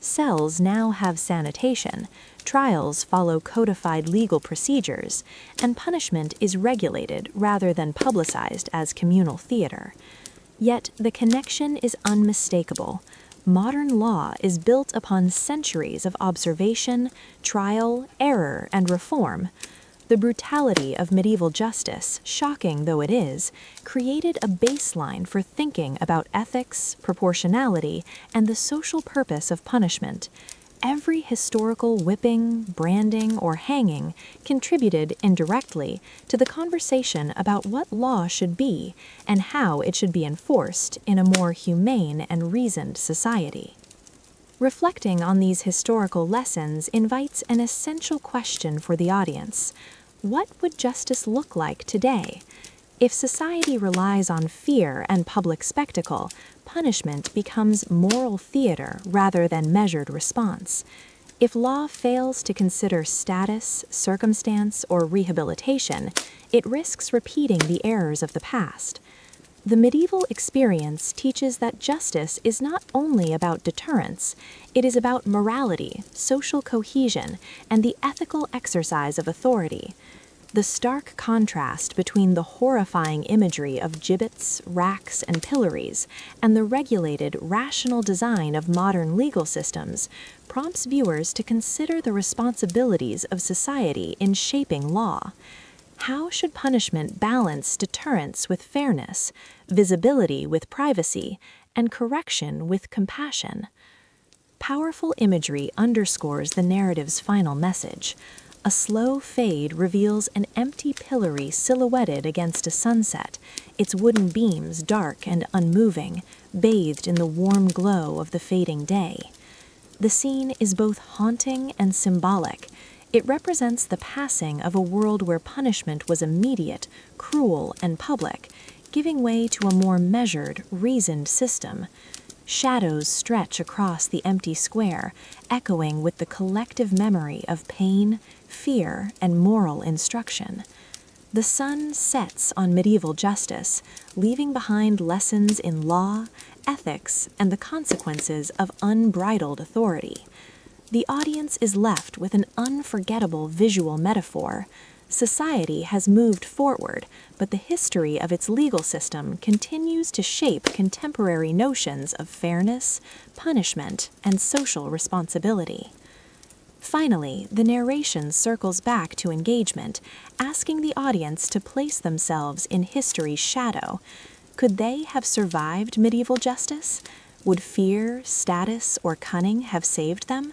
Cells now have sanitation, trials follow codified legal procedures, and punishment is regulated rather than publicized as communal theater. Yet the connection is unmistakable. Modern law is built upon centuries of observation, trial, error, and reform. The brutality of medieval justice, shocking though it is, created a baseline for thinking about ethics, proportionality, and the social purpose of punishment. Every historical whipping, branding, or hanging contributed indirectly to the conversation about what law should be and how it should be enforced in a more humane and reasoned society. Reflecting on these historical lessons invites an essential question for the audience. What would justice look like today? If society relies on fear and public spectacle, punishment becomes moral theater rather than measured response. If law fails to consider status, circumstance, or rehabilitation, it risks repeating the errors of the past. The medieval experience teaches that justice is not only about deterrence, it is about morality, social cohesion, and the ethical exercise of authority. The stark contrast between the horrifying imagery of gibbets, racks, and pillories and the regulated, rational design of modern legal systems prompts viewers to consider the responsibilities of society in shaping law. How should punishment balance deterrence with fairness, visibility with privacy, and correction with compassion? Powerful imagery underscores the narrative's final message. A slow fade reveals an empty pillory silhouetted against a sunset, its wooden beams dark and unmoving, bathed in the warm glow of the fading day. The scene is both haunting and symbolic. It represents the passing of a world where punishment was immediate, cruel, and public, giving way to a more measured, reasoned system. Shadows stretch across the empty square, echoing with the collective memory of pain, fear, and moral instruction. The sun sets on medieval justice, leaving behind lessons in law, ethics, and the consequences of unbridled authority. The audience is left with an unforgettable visual metaphor. Society has moved forward, but the history of its legal system continues to shape contemporary notions of fairness, punishment, and social responsibility. Finally, the narration circles back to engagement, asking the audience to place themselves in history's shadow. Could they have survived medieval justice? Would fear, status, or cunning have saved them?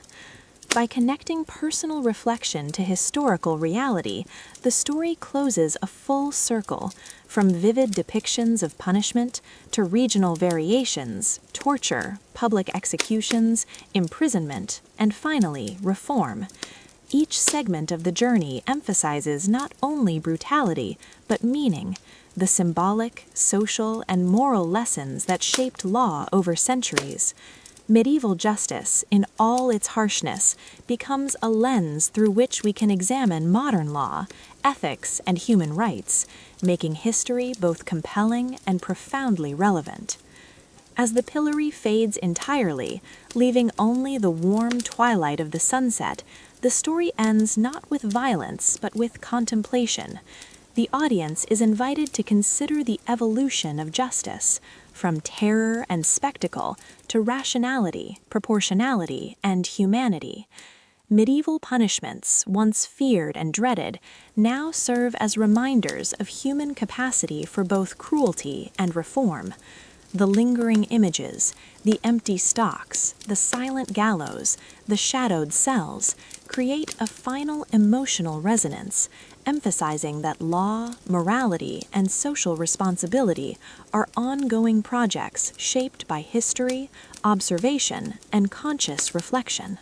By connecting personal reflection to historical reality, the story closes a full circle, from vivid depictions of punishment to regional variations, torture, public executions, imprisonment, and finally, reform. Each segment of the journey emphasizes not only brutality, but meaning, the symbolic, social, and moral lessons that shaped law over centuries. Medieval justice, in all its harshness, becomes a lens through which we can examine modern law, ethics, and human rights, making history both compelling and profoundly relevant. As the pillory fades entirely, leaving only the warm twilight of the sunset, the story ends not with violence, but with contemplation. The audience is invited to consider the evolution of justice, from terror and spectacle to rationality, proportionality, and humanity. Medieval punishments, once feared and dreaded, now serve as reminders of human capacity for both cruelty and reform. The lingering images, the empty stocks, the silent gallows, the shadowed cells, create a final emotional resonance, emphasizing that law, morality, and social responsibility are ongoing projects shaped by history, observation, and conscious reflection.